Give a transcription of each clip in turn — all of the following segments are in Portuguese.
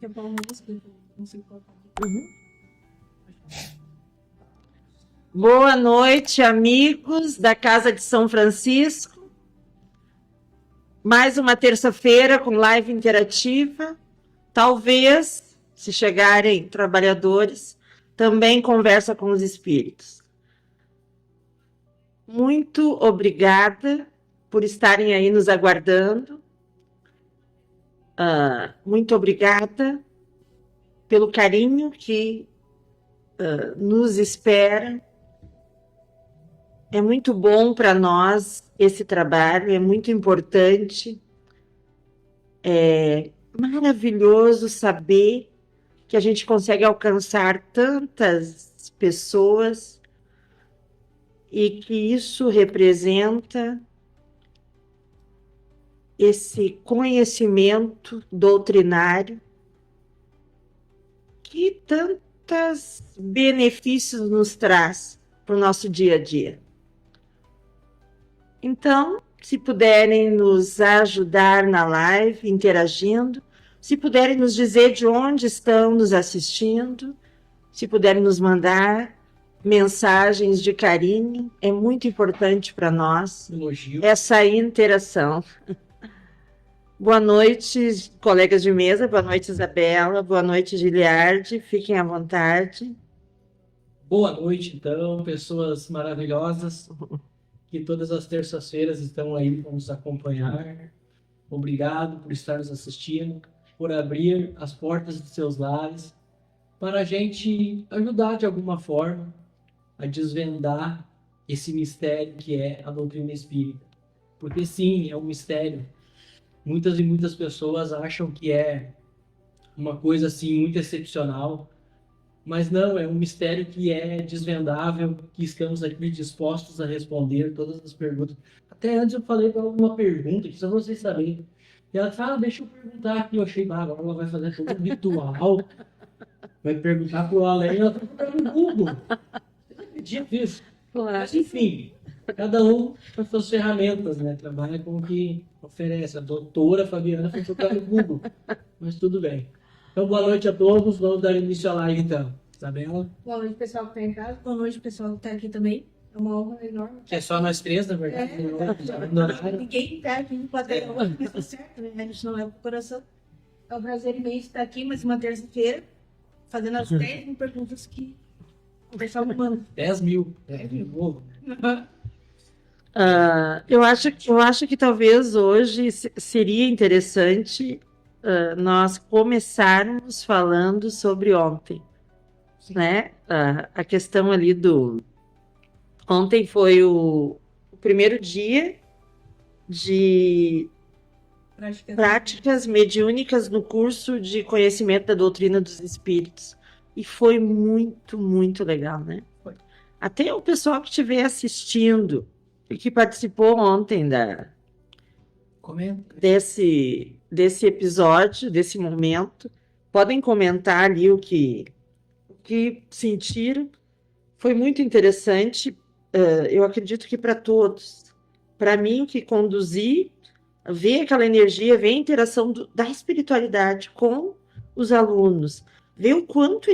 Quer falar uma música? Não sei qual. Boa noite, amigos da Casa de São Francisco. Mais uma terça-feira com live interativa. Talvez, se chegarem trabalhadores, também conversa com os espíritos. Muito obrigada por estarem aí nos aguardando. Muito obrigada pelo carinho que nos espera. É muito bom para nós esse trabalho, é muito importante. É maravilhoso saber que a gente consegue alcançar tantas pessoas e que isso representa esse conhecimento doutrinário que tantos benefícios nos traz para o nosso dia a dia. Então, se puderem nos ajudar na live, interagindo, se puderem nos dizer de onde estão nos assistindo, se puderem nos mandar mensagens de carinho, é muito importante para nós essa interação. Boa noite, colegas de mesa, boa noite, Isabela, boa noite, Giliardi, fiquem à vontade. Boa noite, então, pessoas maravilhosas que todas as terças-feiras estão aí para nos acompanhar. Obrigado por estar nos assistindo, por abrir as portas de seus lares para a gente ajudar de alguma forma a desvendar esse mistério que é a doutrina espírita. Porque sim, é um mistério. Muitas e muitas pessoas acham que é uma coisa assim muito excepcional, mas não, é um mistério que é desvendável, que estamos aqui dispostos a responder todas as perguntas. Até antes eu falei para uma pergunta, que só vocês saberem. E ela fala, deixa eu perguntar aqui. Eu achei, agora ela vai fazer todo um ritual, vai perguntar para o além, ela está perguntando no Google. Eu não acredito nisso. Claro. Mas enfim, cada um com as suas ferramentas, né? Trabalha com o que oferece. A doutora Fabiana foi procurar no Google, mas tudo bem. Então, boa noite a todos. Vamos dar início à live, então. Isabela? Boa noite, pessoal que está em casa. Boa noite, pessoal que está aqui também. É uma honra enorme. É só nós três, na verdade. Ninguém está aqui no plateia hoje, mas tá certo, né? A gente não leva pro coração. É um prazer imenso estar aqui mais uma terça-feira, fazendo as 10 mil perguntas que o pessoal me manda. 10 mil. 10 mil. Eu acho que talvez hoje seria interessante nós começarmos falando sobre ontem, né? A questão ali ontem foi o primeiro dia de práticas mediúnicas no curso de conhecimento da doutrina dos espíritos. E foi muito, muito legal, né? Até o pessoal que estiver assistindo e que participou ontem desse episódio, desse momento, podem comentar ali o que sentiram. Foi muito interessante. Eu acredito que para todos. Para mim, que conduzi, ver aquela energia, ver a interação da espiritualidade com os alunos, ver o quanto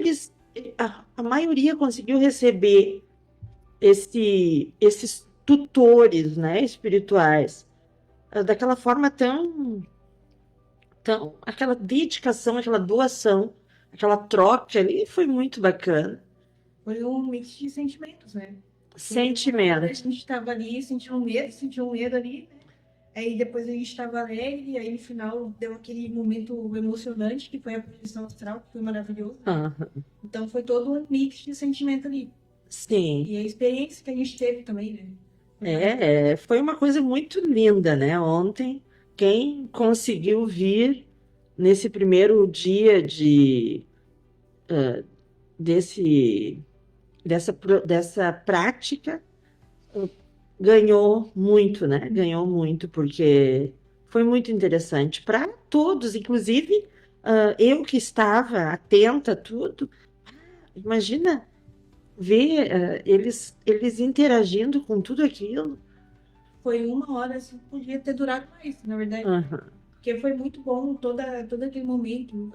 a maioria conseguiu receber esses tutores, né, espirituais, daquela forma tão, aquela dedicação, aquela doação, aquela troca ali, foi muito bacana. Foi um mix de sentimentos, né? Sentimentos. A gente estava ali, sentiu um medo ali, né? Aí depois a gente estava alegre, e aí no final deu aquele momento emocionante, que foi a projeção astral, que foi maravilhoso. Uhum. Então foi todo um mix de sentimento ali. Sim. E a experiência que a gente teve também, né? Foi uma coisa muito linda, né? Ontem, quem conseguiu vir nesse primeiro dia dessa prática ganhou muito, né? Ganhou muito, porque foi muito interessante para todos, inclusive eu que estava atenta a tudo. Imagina ver eles interagindo com tudo aquilo. Foi 1 hora, assim, podia ter durado mais, na verdade. Uhum. Porque foi muito bom todo aquele momento,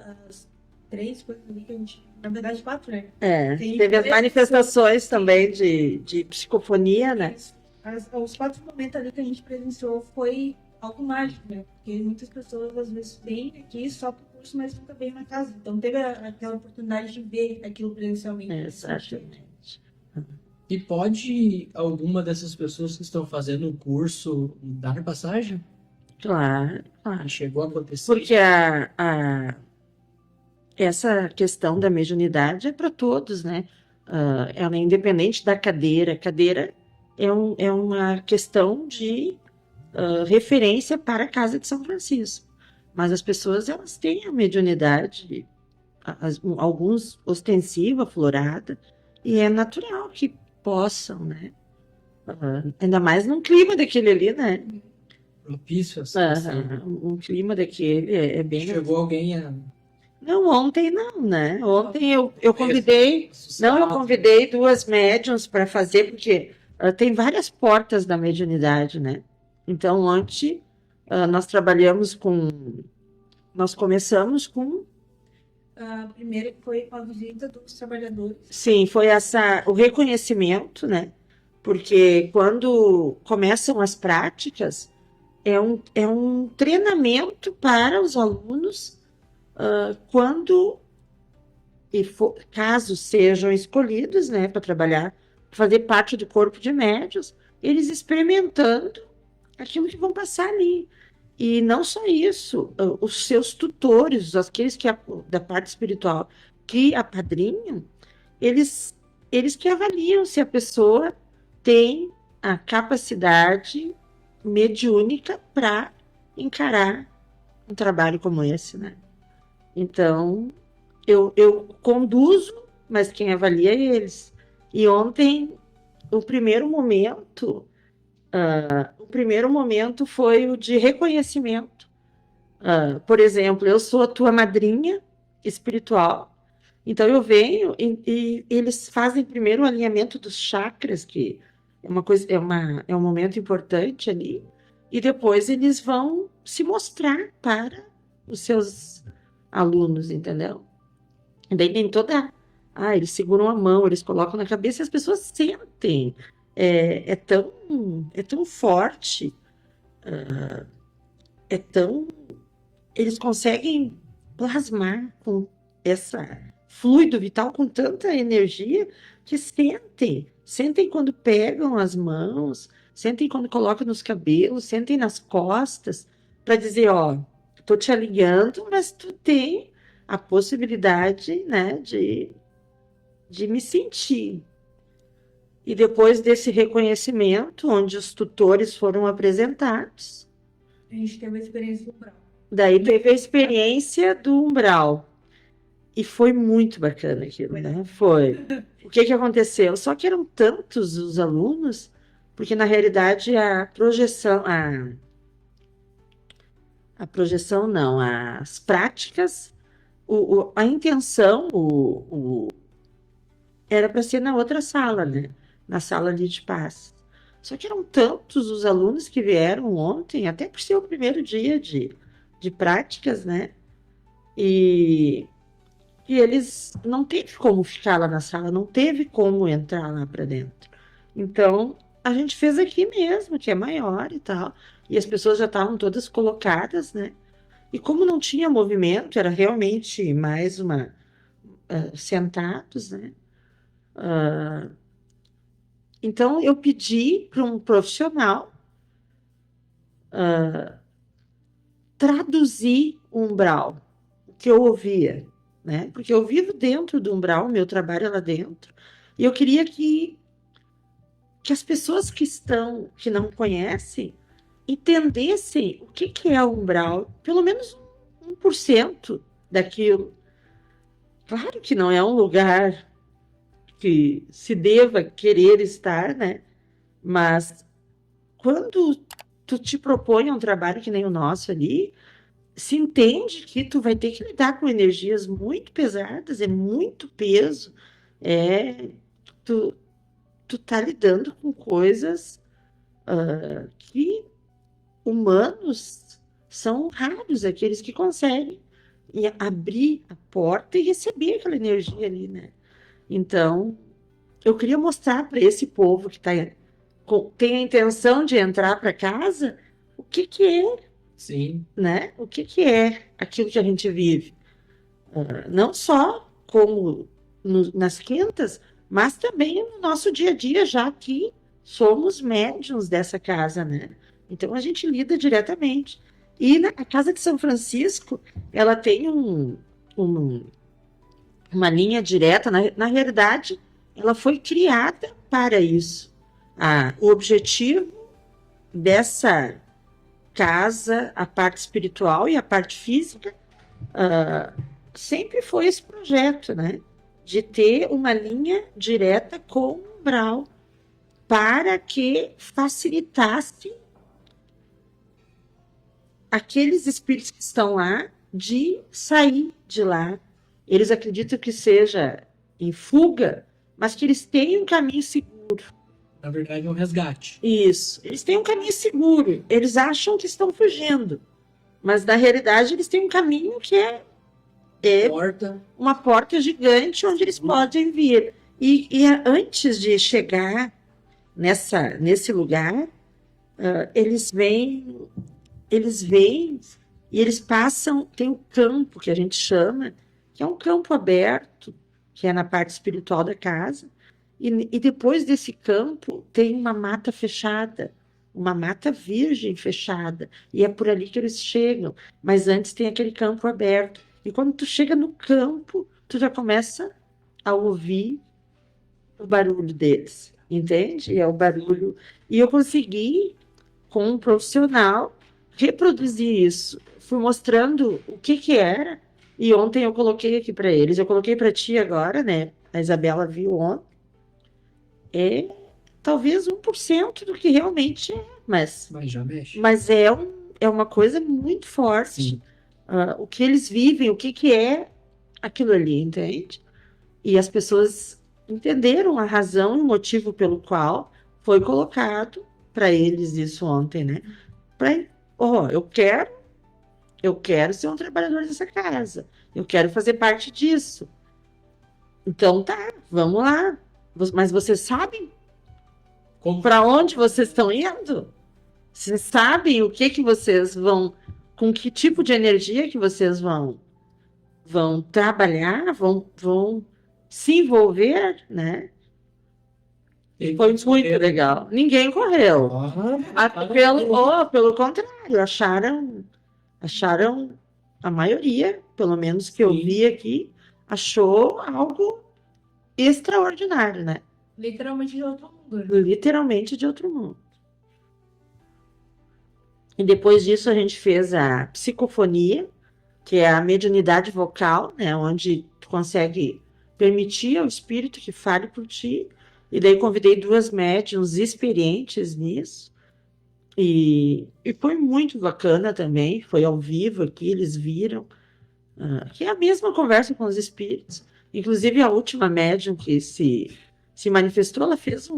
3 coisas ali que a gente. Na verdade, 4, né? Tem Teve as 3 manifestações também de psicofonia, né? Os 4 momentos ali que a gente presenciou foi algo mágico, né? Porque muitas pessoas às vezes vêm aqui só pro curso, mas nunca vêm na casa. Então teve aquela oportunidade de ver aquilo presencialmente. Exatamente. E pode alguma dessas pessoas que estão fazendo o curso dar passagem? Claro, claro. Chegou a acontecer? Porque essa questão da mediunidade é para todos, né? Ela é independente da cadeira. Cadeira é uma questão de referência para a Casa de São Francisco. Mas as pessoas, elas têm a mediunidade, alguns ostensiva, aflorada, e é natural que possam, né? Ainda mais num clima daquele ali, né? Propício a situação. Um clima daquele é bem... Chegou alguém a Não, ontem não, né? Ontem eu convidei... Não, eu assustar? convidei 2 médiums para fazer, porque tem várias portas da mediunidade, né? Então, ontem nós trabalhamos com... Nós começamos com... A primeira foi a visita dos trabalhadores. Sim, foi o reconhecimento, né? Porque quando começam as práticas, é um treinamento para os alunos quando, caso sejam escolhidos, né, para trabalhar, fazer parte do corpo de médios, eles experimentando aquilo que vão passar ali. E não só isso, os seus tutores, aqueles da parte espiritual que apadrinham, eles que avaliam se a pessoa tem a capacidade mediúnica para encarar um trabalho como esse, né? Então, eu conduzo, mas quem avalia é eles. E ontem, o primeiro momento foi o de reconhecimento. Por exemplo, eu sou a tua madrinha espiritual, então eu venho e eles fazem primeiro o alinhamento dos chakras, que é uma coisa, é um momento importante ali, e depois eles vão se mostrar para os seus alunos, entendeu? E daí tem eles seguram a mão, eles colocam na cabeça e as pessoas sentem. É tão forte, eles conseguem plasmar com essa fluido vital, com tanta energia, que sentem quando pegam as mãos, sentem quando colocam nos cabelos, sentem nas costas, para dizer, ó, tô te alinhando, mas tu tem a possibilidade, né, de me sentir. E depois desse reconhecimento, onde os tutores foram apresentados, A gente teve a experiência do Brau. daí teve a experiência do umbral. E foi muito bacana aquilo, né? Foi. O que aconteceu? Só que eram tantos os alunos, porque na realidade a projeção não, as práticas, a intenção era para ser na outra sala, né? Na sala ali de paz. Só que eram tantos os alunos que vieram ontem, até por ser o primeiro dia de práticas, né? E eles não teve como ficar lá na sala, não teve como entrar lá para dentro. Então, a gente fez aqui mesmo, que é maior e tal. E as pessoas já estavam todas colocadas, né? E como não tinha movimento, era realmente mais sentados, né? Então, eu pedi para um profissional traduzir o umbral, o que eu ouvia, né? Porque eu vivo dentro do umbral, meu trabalho é lá dentro, e eu queria que as pessoas que não conhecem, entendessem o que é o umbral, pelo menos 1% daquilo. Claro que não é um lugar que se deva querer estar, né? Mas quando tu te propõe um trabalho que nem o nosso ali, se entende que tu vai ter que lidar com energias muito pesadas, é muito peso, tu tá lidando com coisas que humanos são raros, aqueles que conseguem e abrir a porta e receber aquela energia ali, né? Então, eu queria mostrar para esse povo que tem a intenção de entrar para casa o que que é, Sim, né? O que que é aquilo que a gente vive. Não só como nas quintas, mas também no nosso dia a dia, já que somos médiuns dessa casa, né? Então a gente lida diretamente. E a Casa de São Francisco, ela tem um- uma linha direta, na realidade, ela foi criada para isso. O objetivo dessa casa, a parte espiritual e a parte física, sempre foi esse projeto, né? De ter uma linha direta com o umbral para que facilitasse aqueles espíritos que estão lá de sair de lá. Eles acreditam que seja em fuga, mas que eles têm um caminho seguro. na verdade é um resgate. Isso, eles têm um caminho seguro. Eles acham que estão fugindo, mas na realidade eles têm um caminho que é Porta, uma porta gigante onde eles podem vir. E antes de chegar nesse lugar, eles vêm e eles passam, tem o campo que a gente chama, que é um campo aberto, que é na parte espiritual da casa, e depois desse campo tem uma mata fechada, uma mata virgem fechada, e é por ali que eles chegam, mas antes tem aquele campo aberto. E quando tu chega no campo, tu já começa a ouvir o barulho deles, entende? É o barulho. E eu consegui, com um profissional, reproduzir isso. Fui mostrando o que que era, e ontem eu coloquei aqui para eles. Eu coloquei para ti agora, né? A Isabela viu ontem. É talvez 1% do que realmente é, mas já mexe. mas é uma coisa muito forte. Sim. O que eles vivem, o que que é aquilo ali, entende? E as pessoas entenderam a razão e o motivo pelo qual foi colocado para eles isso ontem, né? Eu quero ser um trabalhador dessa casa. Eu quero fazer parte disso. Então tá, vamos lá. Mas vocês sabem Como para onde vocês estão indo? Vocês sabem o que que vocês vão, com que tipo de energia que vocês vão trabalhar, vão se envolver, né? Foi muito legal. Ninguém correu. Pelo contrário, acharam a maioria, pelo menos que eu Sim. vi aqui, achou algo extraordinário, né? Literalmente de outro mundo. Literalmente de outro mundo. E depois disso a gente fez a psicofonia, que é a mediunidade vocal, né? Onde tu consegue permitir ao espírito que fale por ti. E daí convidei 2 médiuns experientes nisso. E foi muito bacana também. Foi ao vivo aqui, eles viram. Que é a mesma conversa com os espíritos. Inclusive, a última médium que se manifestou, ela fez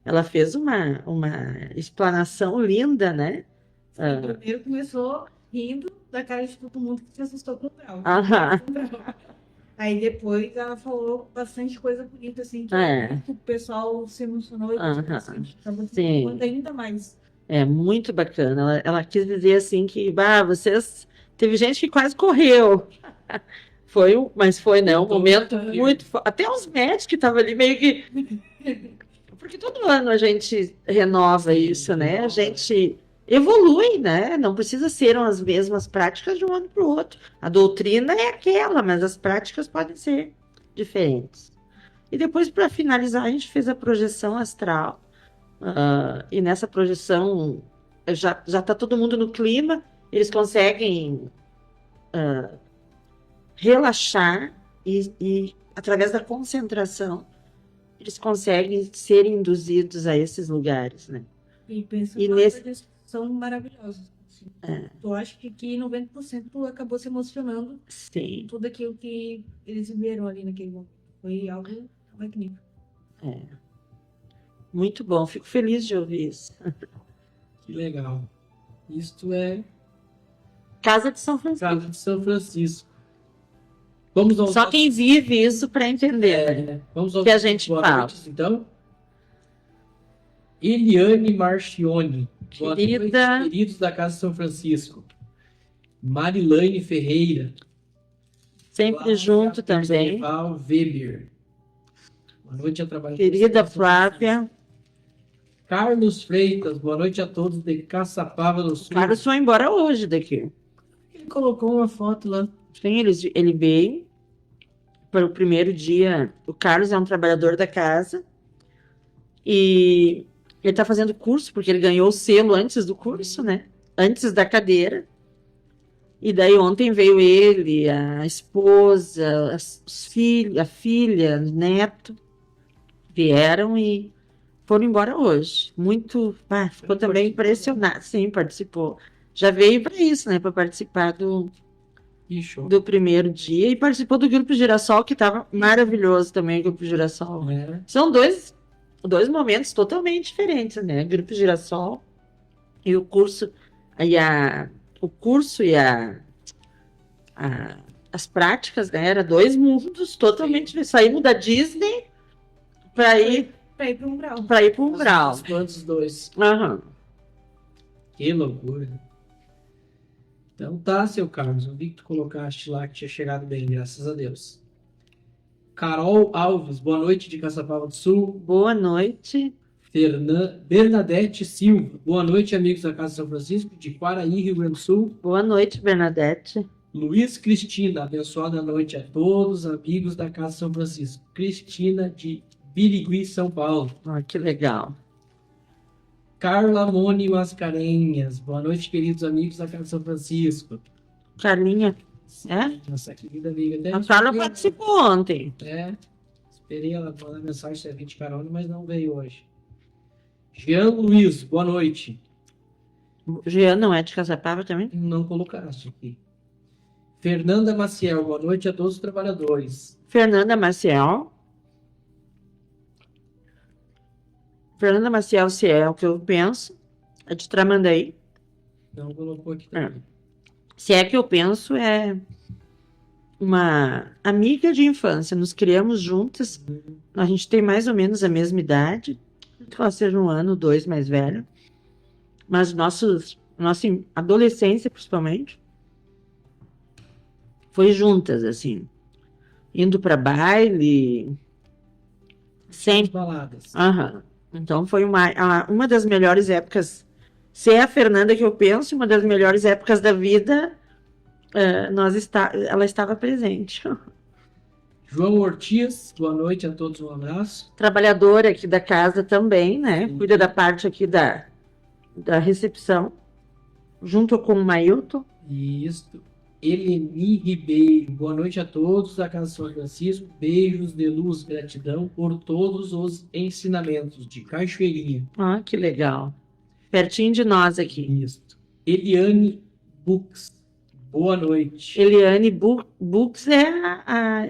ela fez uma explanação linda, né? Primeiro começou rindo da cara de todo mundo que se assustou com o grau. Aham. Aí depois ela falou bastante coisa bonita, assim, que o pessoal se emocionou e Aham. bastante. Então, Sim. quanto ainda mais. É muito bacana. Ela quis dizer assim que, vocês. Teve gente que quase correu. Mas foi, né? Um momento muito. Até os médicos que estavam ali meio que. Porque todo ano a gente renova isso, né? A gente evolui, né? Não precisa ser as mesmas práticas de um ano para o outro. A doutrina é aquela, mas as práticas podem ser diferentes. E depois, para finalizar, a gente fez a projeção astral. E nessa projeção já está todo mundo no clima, eles conseguem relaxar e, através da concentração, eles conseguem ser induzidos a esses lugares, né? E pensa E que nesse- são maravilhosos. Assim. Eu acho que aqui 90% acabou se emocionando Sim, tudo aquilo que eles viveram ali naquele momento. Foi algo magnífico. muito bom. Fico feliz de ouvir isso. Que legal. Isto é Casa de São Francisco. Casa de São Francisco. Vamos ao Só quem vive isso para entender, né? Vamos ao que a gente boa fala. noite, então. Eliane Marchione. Boa Querida. noite, queridos da Casa de São Francisco. Marilane Ferreira. Sempre Flávia junto também. Perceval Weber. Boa noite a trabalhadores. Querida Flávia. Carlos Freitas. Boa noite a todos de Caçapava do O Sul. Carlos foi embora hoje daqui. Ele colocou uma foto lá. Sim, ele veio para o primeiro dia. O Carlos é um trabalhador da casa e ele está fazendo curso, porque ele ganhou o selo antes do curso, né? Antes da cadeira. E daí ontem veio ele, a esposa, os filhos, a filha, o neto, vieram e foram embora hoje. Muito, ficou também impressionado. Sim, participou. Já veio para isso, né? Para participar Que show. do primeiro dia e participou do Grupo Girassol, que estava maravilhoso também, o Grupo Girassol. É. São dois momentos totalmente diferentes, né? Grupo Girassol e o curso e as práticas, né? Era dois mundos totalmente diferentes. Saímos da Disney para ir Pra ir para um grau. para ir para um grau. Os dois. Aham. Que loucura. Então tá, seu Carlos. Eu vi que tu colocaste lá que tinha chegado bem, graças a Deus. Carol Alves, boa noite de Caçapava do Sul. Boa noite. Bernadette Silva, boa noite, amigos da Casa de São Francisco, de Quaraí, Rio Grande do Sul. Boa noite, Bernadette. Luiz Cristina, abençoada noite a todos, amigos da Casa de São Francisco. Cristina, de Birigui, São Paulo. Que legal. Carla Mone Mascarenhas, boa noite, queridos amigos da Casa de São Francisco. Carlinha, é? Nossa querida amiga. Até A Carla esperei- participou ontem. Esperei ela mandar mensagem se é 20 carona, mas não veio hoje. Jean Luiz, boa noite. Jean não é de Caçapava também? Não colocaste aqui. Fernanda Maciel, boa noite a todos os trabalhadores. Fernanda Maciel. Fernanda Maciel, se é o que eu penso, é de Tramandaí. Não colocou aqui também. Se é que eu penso, é uma amiga de infância. Nos criamos juntas. A gente tem mais ou menos a mesma idade. Que ela seja 1 ano, 2 mais velha. Mas nossa adolescência, principalmente, foi juntas, assim. Indo para baile. Sempre. Baladas. Aham. Então foi uma das melhores épocas. Se é a Fernanda que eu penso, uma das melhores épocas da vida, ela estava presente. João Ortiz, boa noite a todos, um abraço. Trabalhadora aqui da casa também, né? Sim. Cuida da parte aqui da recepção, junto com o Mailton. Isso. Eleni Ribeiro, boa noite a todos da Casa de São Francisco. Beijos de luz, gratidão por todos os ensinamentos de Cachoeirinha. Que legal. Pertinho de nós aqui. Isso. Eliane Bux, boa noite. Eliane Bux é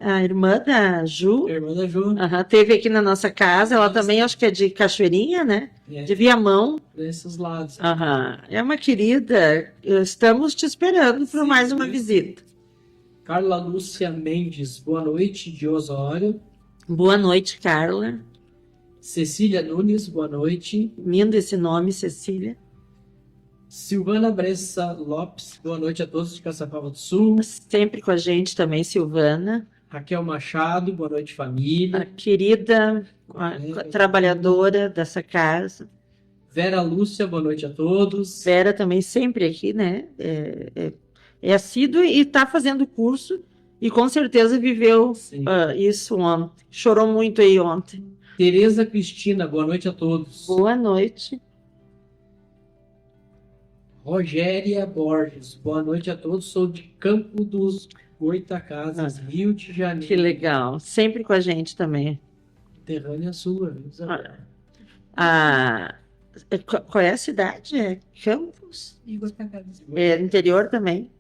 a irmã da Ju. Irmã da Ju. Aham, teve aqui na nossa casa. Ela também acho que é de Cachoeirinha, né? É, De Viamão. desses lados. Aham. É uma querida. Estamos te esperando por mais uma visita. Carla Lúcia Mendes, boa noite, de Osório. Boa noite, Carla. Cecília Nunes, boa noite. Lindo esse nome, Cecília. Silvana Bressa Lopes, boa noite a todos de Caçapava do Sul. Sempre com a gente também, Silvana. Raquel Machado, boa noite, A família. querida trabalhadora dessa casa. Vera Lúcia, boa noite a todos. Vera também sempre aqui, né? É assídua e está fazendo curso e com certeza viveu Sim. isso ontem. Chorou muito aí ontem. Tereza Cristina, boa noite a todos. Boa noite. Rogéria Borges, boa noite a todos. Sou de Campo dos Goitacazes, Rio de Janeiro. Que legal. Sempre com a gente também. Terrânea sua, viu, Isabel? Qual é a cidade? É Campos? Igor Cacabes. É interior também.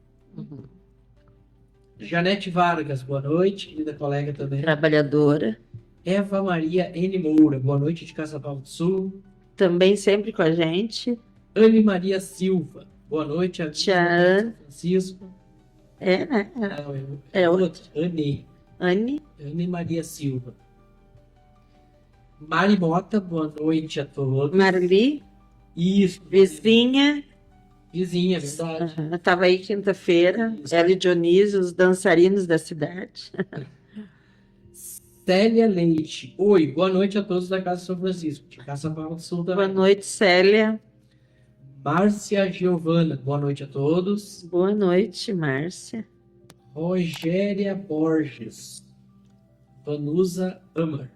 Janete Vargas, boa noite, querida colega também. Trabalhadora. Eva Maria N. Moura, boa noite de Caçapava do Sul. Também sempre com a gente. Anne Maria Silva, Boa noite, a Tia São Francisco. É, né? Não, É outra. Anne Maria Silva. Mari Mota, boa noite a todos. Marli, Isso, vizinha, vizinha, é verdade. estava aí quinta-feira. Isso. Ela e Dionísio, os dançarinos da cidade. Célia Leite. Oi, boa noite a todos da Casa São Francisco. De Casa Paula do Sul Boa também. noite, Célia. Márcia Giovana, boa noite a todos. Boa noite, Márcia. Rogéria Borges. Vanusa Amar.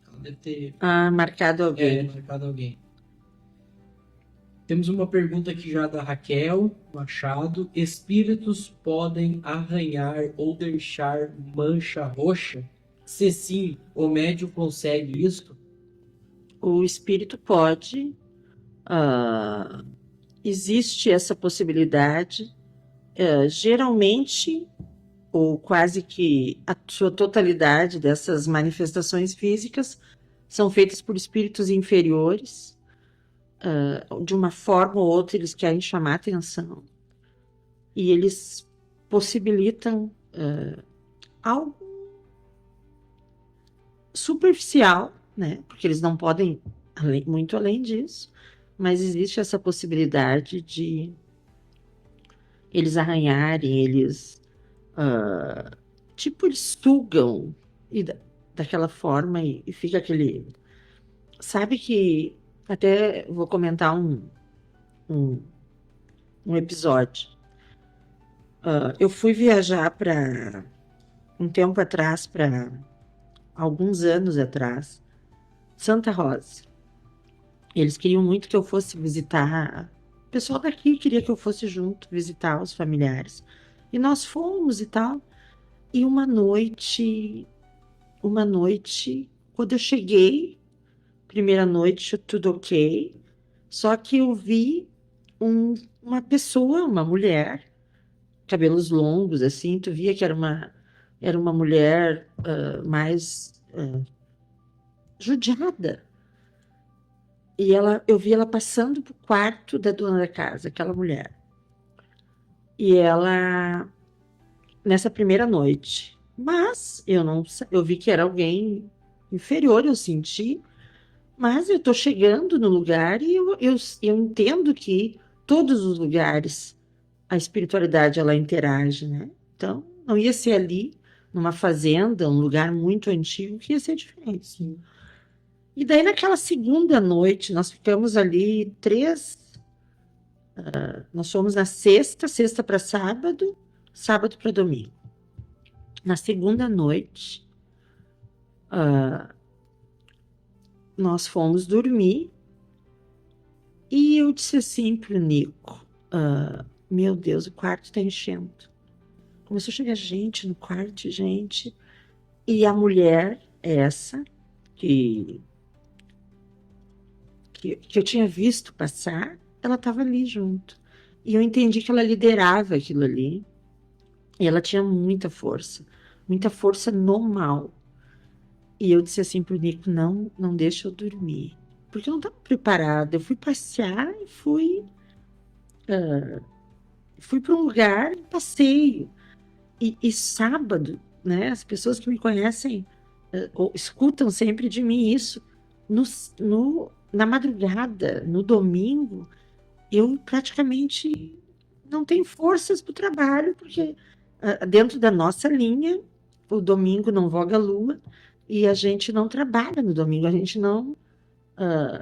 Ela deve ter Marcado alguém. marcado alguém. Temos uma pergunta aqui já da Raquel Machado. Espíritos podem arranhar ou deixar mancha roxa? Se sim, o médium consegue isso? O espírito pode. Existe essa possibilidade. Geralmente, ou quase que a sua totalidade dessas manifestações físicas são feitas por espíritos inferiores. De uma forma ou outra, eles querem chamar atenção. E eles possibilitam algo superficial, né? Porque eles não podem muito além disso, mas existe essa possibilidade de eles arranharem, eles tipo, eles sugam daquela forma e fica aquele... Sabe que até vou comentar um episódio. Eu fui viajar para um tempo atrás, para alguns anos atrás, Santa Rosa. Eles queriam muito que eu fosse visitar. O pessoal daqui queria que eu fosse junto visitar os familiares. E nós fomos e tal. E uma noite, quando eu cheguei, primeira noite, tudo ok. Só que eu vi uma pessoa, uma mulher, cabelos longos, assim, tu via que era uma mulher mais judiada. E eu vi ela passando pro quarto da dona da casa, aquela mulher. E ela, nessa primeira noite. Mas eu vi que era alguém inferior, eu senti. Mas eu tô chegando no lugar e eu entendo que todos os lugares a espiritualidade ela interage, né? Então, não ia ser ali, numa fazenda, um lugar muito antigo, que ia ser diferente. Sim. E daí, naquela segunda noite, nós ficamos ali nós fomos na sexta para sábado, sábado para domingo. Na segunda noite, nós fomos dormir e eu disse assim pro Nico, meu Deus, o quarto tá enchendo. Começou a chegar gente no quarto, gente. E a mulher, essa, que eu tinha visto passar, ela estava ali junto. E eu entendi que ela liderava aquilo ali. E ela tinha muita força no mal. E eu disse assim pro Nico, não deixa eu dormir. Porque eu não estava preparada. Eu fui passear e fui para um lugar, passeio. E sábado, né, as pessoas que me conhecem ou escutam sempre de mim isso. Na madrugada, no domingo, eu praticamente não tenho forças para o trabalho, porque dentro da nossa linha, o domingo não voga a lua, e a gente não trabalha no domingo, a gente não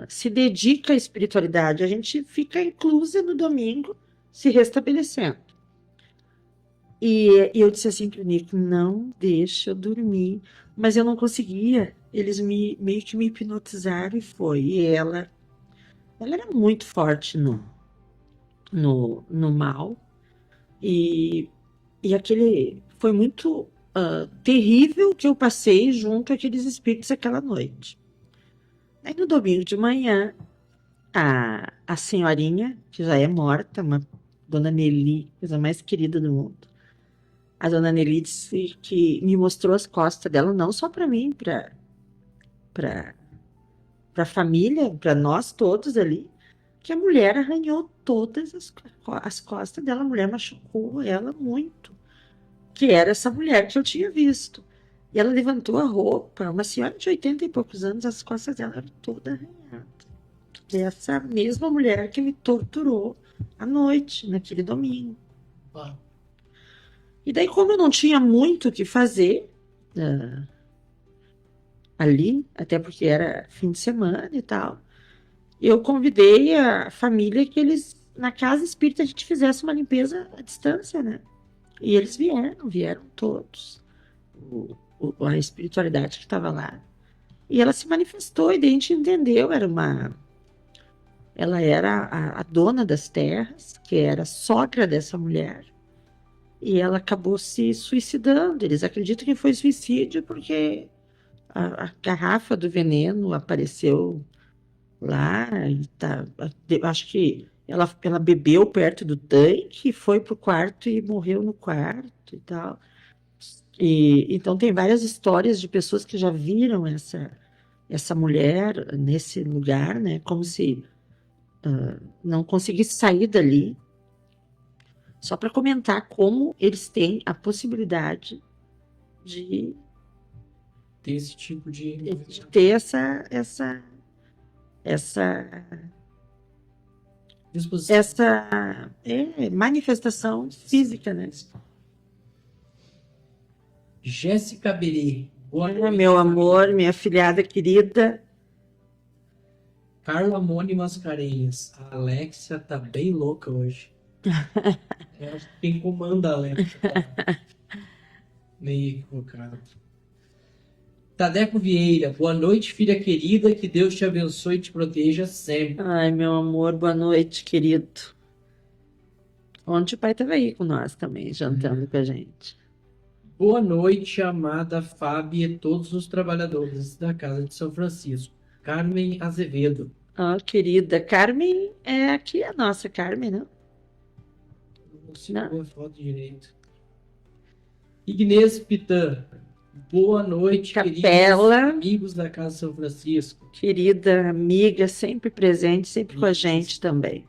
se dedica à espiritualidade, a gente fica inclusa no domingo, se restabelecendo. E eu disse assim para o Nico, não deixa eu dormir, mas eu não conseguia, eles meio que me hipnotizaram e foi, e ela era muito forte no mal, e aquele foi muito terrível que eu passei junto àqueles espíritos aquela noite. Aí no domingo de manhã, a senhorinha, que já é morta, uma dona Nelly, coisa mais querida do mundo, a dona Nelly disse que me mostrou as costas dela, não só para mim, para a família, para nós todos ali, que a mulher arranhou todas as costas dela, a mulher machucou ela muito, que era essa mulher que eu tinha visto. E ela levantou a roupa, uma senhora de 80 e poucos anos, as costas dela eram todas arranhadas. Essa mesma mulher que me torturou à noite, naquele domingo. Ah, E daí, como eu não tinha muito o que fazer ali, até porque era fim de semana e tal, eu convidei a família que eles, na casa espírita, a gente fizesse uma limpeza à distância, né? E eles vieram todos. A espiritualidade que estava lá. E ela se manifestou, e daí a gente entendeu, ela era a dona das terras, que era sogra dessa mulher, e ela acabou se suicidando. Eles acreditam que foi suicídio porque a garrafa do veneno apareceu lá, e acho que ela bebeu perto do tanque, foi pro quarto e morreu no quarto e tal. E então tem várias histórias de pessoas que já viram essa mulher nesse lugar, né? Como se não conseguisse sair dali. Só para comentar como eles têm a possibilidade de tem esse tipo de ter disposição. essa manifestação física, né? Jéssica Berê. Boa noite. Meu amor, minha filhada querida. Carla Mone Mascarenhas. A Alexia tá bem louca hoje. Eu acho que quem comanda a Alexia tá meio equivocado. Tadeco Vieira. Boa noite, filha querida. Que Deus te abençoe e te proteja sempre. Ai, meu amor, boa noite, querido. Ontem o pai estava aí com nós também, jantando com a gente. Boa noite, amada Fábio e todos os trabalhadores da Casa de São Francisco. Carmen Azevedo. Querida, Carmen é aqui a nossa Carmen, né? Não consigo ver a foto direito. Ignez Pitã. Boa noite, Capela. queridos amigos da Casa de São Francisco. Querida amiga, sempre presente, sempre com a gente também.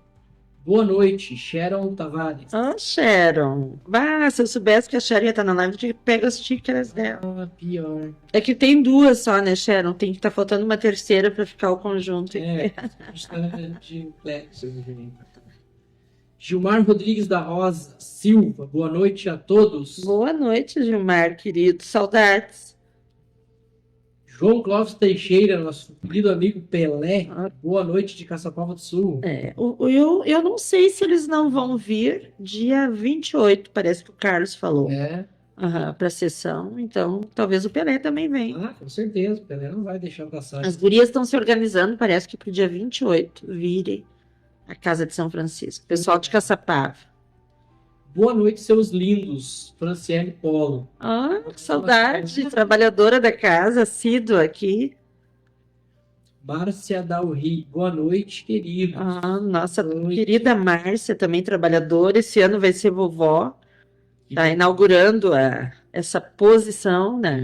Boa noite, Sharon Tavares. Sharon. Se eu soubesse que a Sharon ia estar na live, eu tinha que pegar as xícaras dela. Pior. É que tem duas só, né, Sharon? Tem que estar faltando uma terceira para ficar o conjunto. A gente tá de flexo, gente. Gilmar Rodrigues da Rosa Silva, boa noite a todos. Boa noite, Gilmar, querido. Saudades. João Clóvis Teixeira, nosso querido amigo Pelé, boa noite de Caçapava do Sul. Eu não sei se eles não vão vir dia 28, parece que o Carlos falou. Para a sessão, então talvez o Pelé também venha. Com certeza, o Pelé não vai deixar passar. As gurias estão se organizando, parece que para o dia 28 virem à Casa de São Francisco. Pessoal de Caçapava. Boa noite, seus lindos, Franciele Polo. Que saudade, trabalhadora da casa, assídua aqui. Márcia Dalri, boa noite, queridos. Nossa querida Márcia, também trabalhadora, esse ano vai ser vovó. Está inaugurando essa posição, né?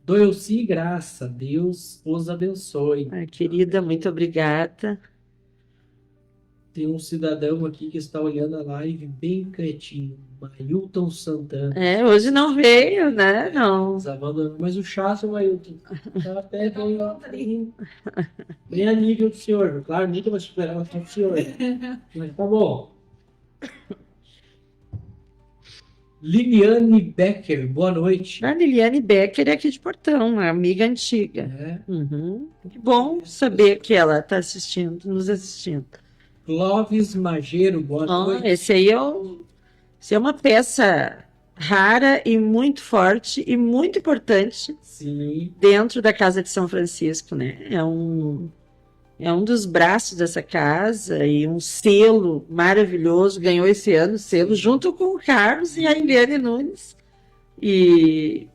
Doelci Graça, Deus os abençoe. Querida, muito obrigada. Tem um cidadão aqui que está olhando a live bem quietinho, Mailton Santana. Hoje não veio, né? Não. Mas o chato, Mailton, tá até bem a nível do senhor. Claro, nunca vai superar o do senhor. Mas tá bom. Liliane Becker, boa noite. A Liliane Becker é aqui de Portão, uma amiga antiga. Que bom saber que ela está nos assistindo. Clóvis Mageiro, boa noite. Esse aí é uma peça rara e muito forte e muito importante. Sim. Dentro da Casa de São Francisco, né? É um dos braços dessa casa e um selo maravilhoso, ganhou esse ano o selo, junto com o Carlos e a Eliane Nunes. E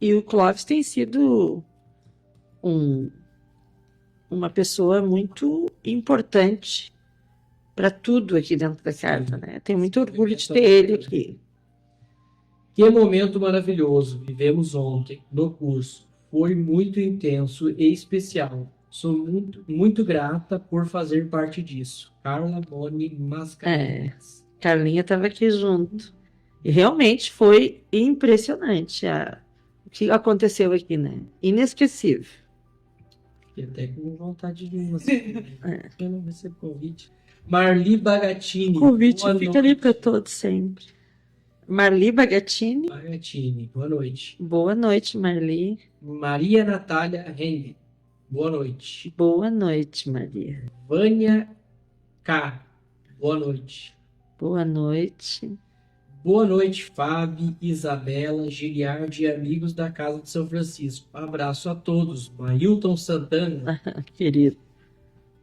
o Clóvis tem sido uma pessoa muito importante para tudo aqui dentro da casa, né? Tenho muito orgulho de ter ele aqui. Que momento maravilhoso vivemos ontem no curso. Foi muito intenso e especial. Sou muito, muito grata por fazer parte disso. Carla Boni Mascarenhas. Carlinha estava aqui junto. E realmente foi impressionante o que aconteceu aqui, né? Inesquecível. Fiquei até com vontade de ir. Eu não recebo convite. Marli Bagatini. O convite boa fica noite. ali para todos sempre. Marli Bagatini. Bagatini, boa noite. Boa noite, Marli. Maria Natália Rende, boa noite. Boa noite, Maria. Vânia K, boa noite. Boa noite. Boa noite, Fábio, Isabela, Giliardi e amigos da Casa de São Francisco. Abraço a todos. Mailton Santana, Querido.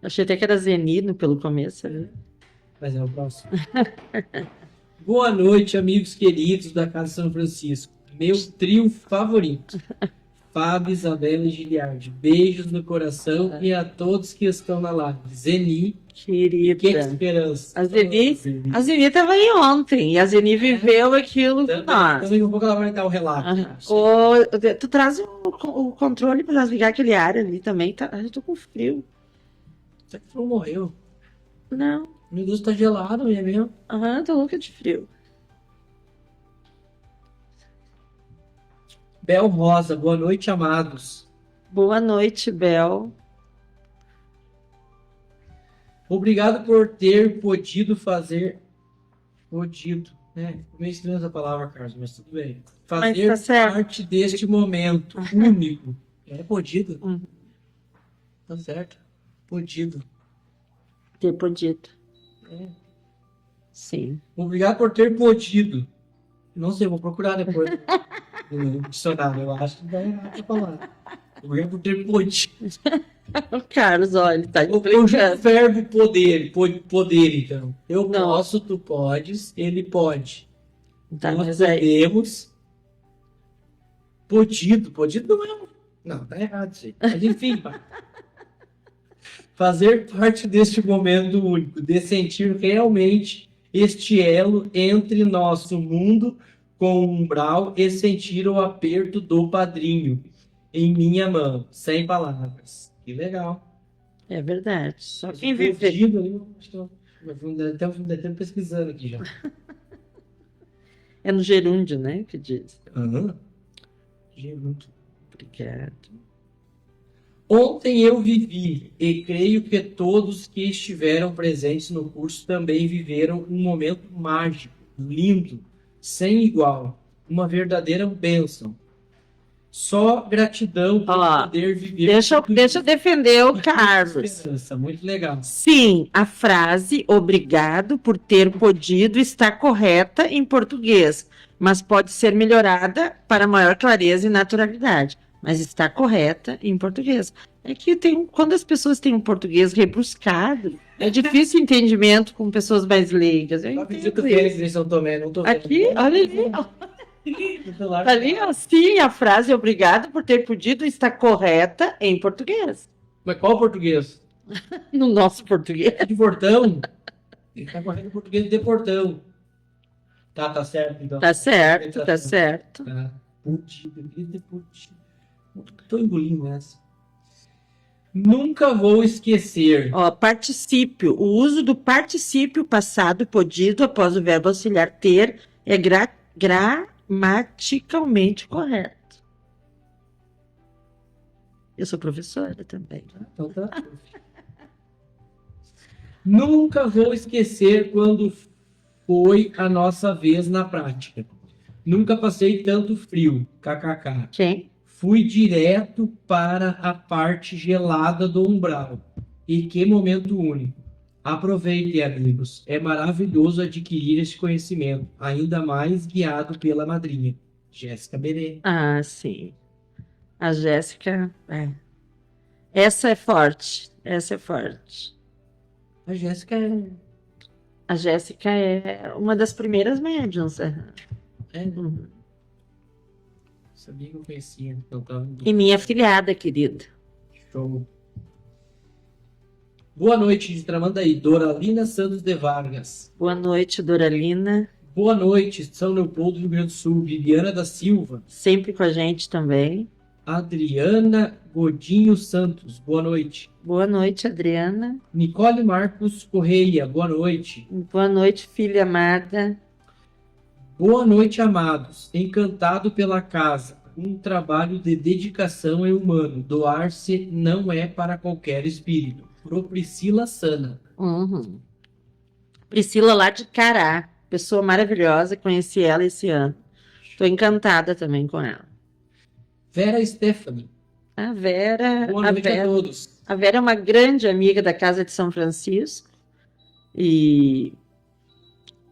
Achei até que era Zenino pelo começo. Né? mas é o próximo. Boa noite, amigos queridos da Casa de São Francisco. Meu trio favorito. Fábio, Isabela e Giliardi. Beijos no coração e a todos que estão na live. Zeni, que Querida. esperança. A Zeni estava aí ontem e a Zeni viveu aquilo com nós. Daqui a pouco ela vai dar o relato. Tu traz o controle para nós ligar aquele ar ali também. Tá? Eu tô com frio. Será que não morreu? Não. Meu Deus, tá gelado, é mesmo? Tô louca de frio. Bel Rosa, boa noite, amados. Boa noite, Bel. Obrigado por ter podido fazer. Podido, né? Ficou meio estranha essa palavra, Carlos, mas tudo bem. Fazer tá certo. parte deste momento único. É podido? Uhum. Tá certo. Podido. Ter podido. É. Sim. Obrigado por ter podido. Não sei, vou procurar depois no dicionário. Eu acho que vai errar essa palavra. Obrigado por ter podido. O Carlos, olha, ele tá O explicando. verbo poder, então. Eu Não. posso, tu podes, ele pode. Tá, Nós mas aí. podemos. Podido não é um. Não, tá errado isso aí. Mas enfim, pá. Fazer parte deste momento único, de sentir realmente este elo entre nosso mundo com o umbral e sentir o aperto do padrinho em minha mão, sem palavras. Que legal. É verdade. Só Mas quem o vive. pedido ali, eu acho que até o pesquisando aqui já. É no gerúndio, né? Que diz. Gerúndio. Obrigado. Ontem eu vivi, e creio que todos que estiveram presentes no curso também viveram um momento mágico, lindo, sem igual, uma verdadeira bênção. Só gratidão por Ó, poder viver. Deixa tudo eu defender o isso. Carlos. Esperança, muito legal. Sim, a frase obrigado por ter podido está correta em português, mas pode ser melhorada para maior clareza e naturalidade. Mas está correta em português. É que quando as pessoas têm um português rebuscado, é difícil entendimento com pessoas mais leigas. Eu Só entendo visita o isso. Fênix em São Tomé, não tô vendo. Aqui, olha ali, ó. Tá ali, ó. Sim, a frase obrigado por ter podido está correta em português. Mas qual português? No nosso português. De portão? Ele tá correndo português de portão. Tá certo, então. Tá certo, tá certo. Tá. Podido, de podido. Tô engolindo essa. Nunca vou esquecer. Ó, particípio. O uso do particípio passado podido após o verbo auxiliar ter é gramaticalmente correto. Eu sou professora também. Então tá. Nunca vou esquecer quando foi a nossa vez na prática. Nunca passei tanto frio. KKK. Quem? Fui direto para a parte gelada do umbral. E que momento único. Aproveitem, amigos. É maravilhoso adquirir esse conhecimento, ainda mais guiado pela madrinha, Jéssica Berê. Ah, sim. A Jéssica. Essa é forte. Essa é forte. A Jéssica é uma das primeiras médiums. Uhum. Sabia que eu conhecia. Então tava... E minha afilhada, querida. Show. Boa noite de Tramandaí, Doralina Santos de Vargas. Boa noite, Doralina. Boa noite, São Leopoldo, Rio Grande do Sul, Viviana da Silva. Sempre com a gente também. Adriana Godinho Santos, boa noite. Boa noite, Adriana. Nicole Marcos Correia, boa noite. Boa noite, filha amada. Boa noite, amados. Encantado pela casa. Um trabalho de dedicação é humano. Doar-se não é para qualquer espírito. Pro Priscila Sana. Uhum. Priscila lá de Cará, pessoa maravilhosa, conheci ela esse ano. Estou encantada também com ela. Vera Stephanie. A Vera, Boa noite a todos. a Vera é uma grande amiga da Casa de São Francisco e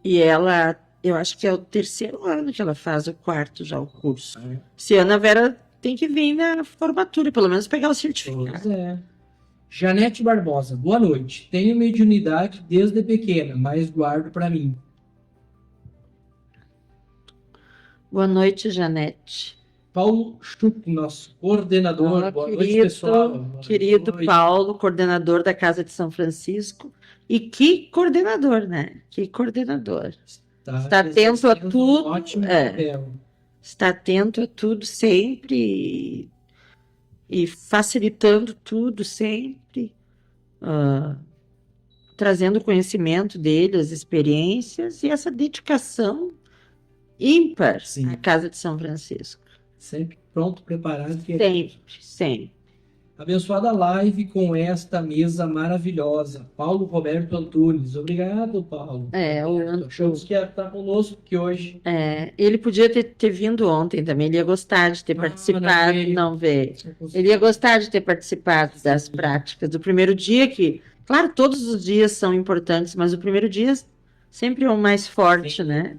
ela, eu acho que é o 3º ano que ela faz, o 4º já o curso. Esse ano a Vera tem que vir na formatura, pelo menos pegar o certificado. Pois é. Janete Barbosa, boa noite. Tenho mediunidade desde pequena, mas guardo para mim. Boa noite, Janete. Paulo Schuch, nosso coordenador. Olá, Boa noite, querido, pessoal. Boa querido noite. Paulo, coordenador da Casa de São Francisco. E que coordenador, né? Que coordenador. Está atento a exercendo tudo, Um ótimo é. papel. Está atento a tudo sempre e facilitando tudo sempre, trazendo o conhecimento dele, as experiências e essa dedicação ímpar Sim. à Casa de São Francisco. Sempre pronto, preparado. Sempre, sempre. Abençoada live com esta mesa maravilhosa. Paulo Roberto Antunes. Obrigado, Paulo. Achamos que ia estar conosco aqui hoje. Ele podia ter vindo ontem também, ele ia gostar de ter participado, não veio. Ele ia gostar de ter participado das práticas do primeiro dia, que, claro, todos os dias são importantes, mas o primeiro dia sempre é o mais forte, né?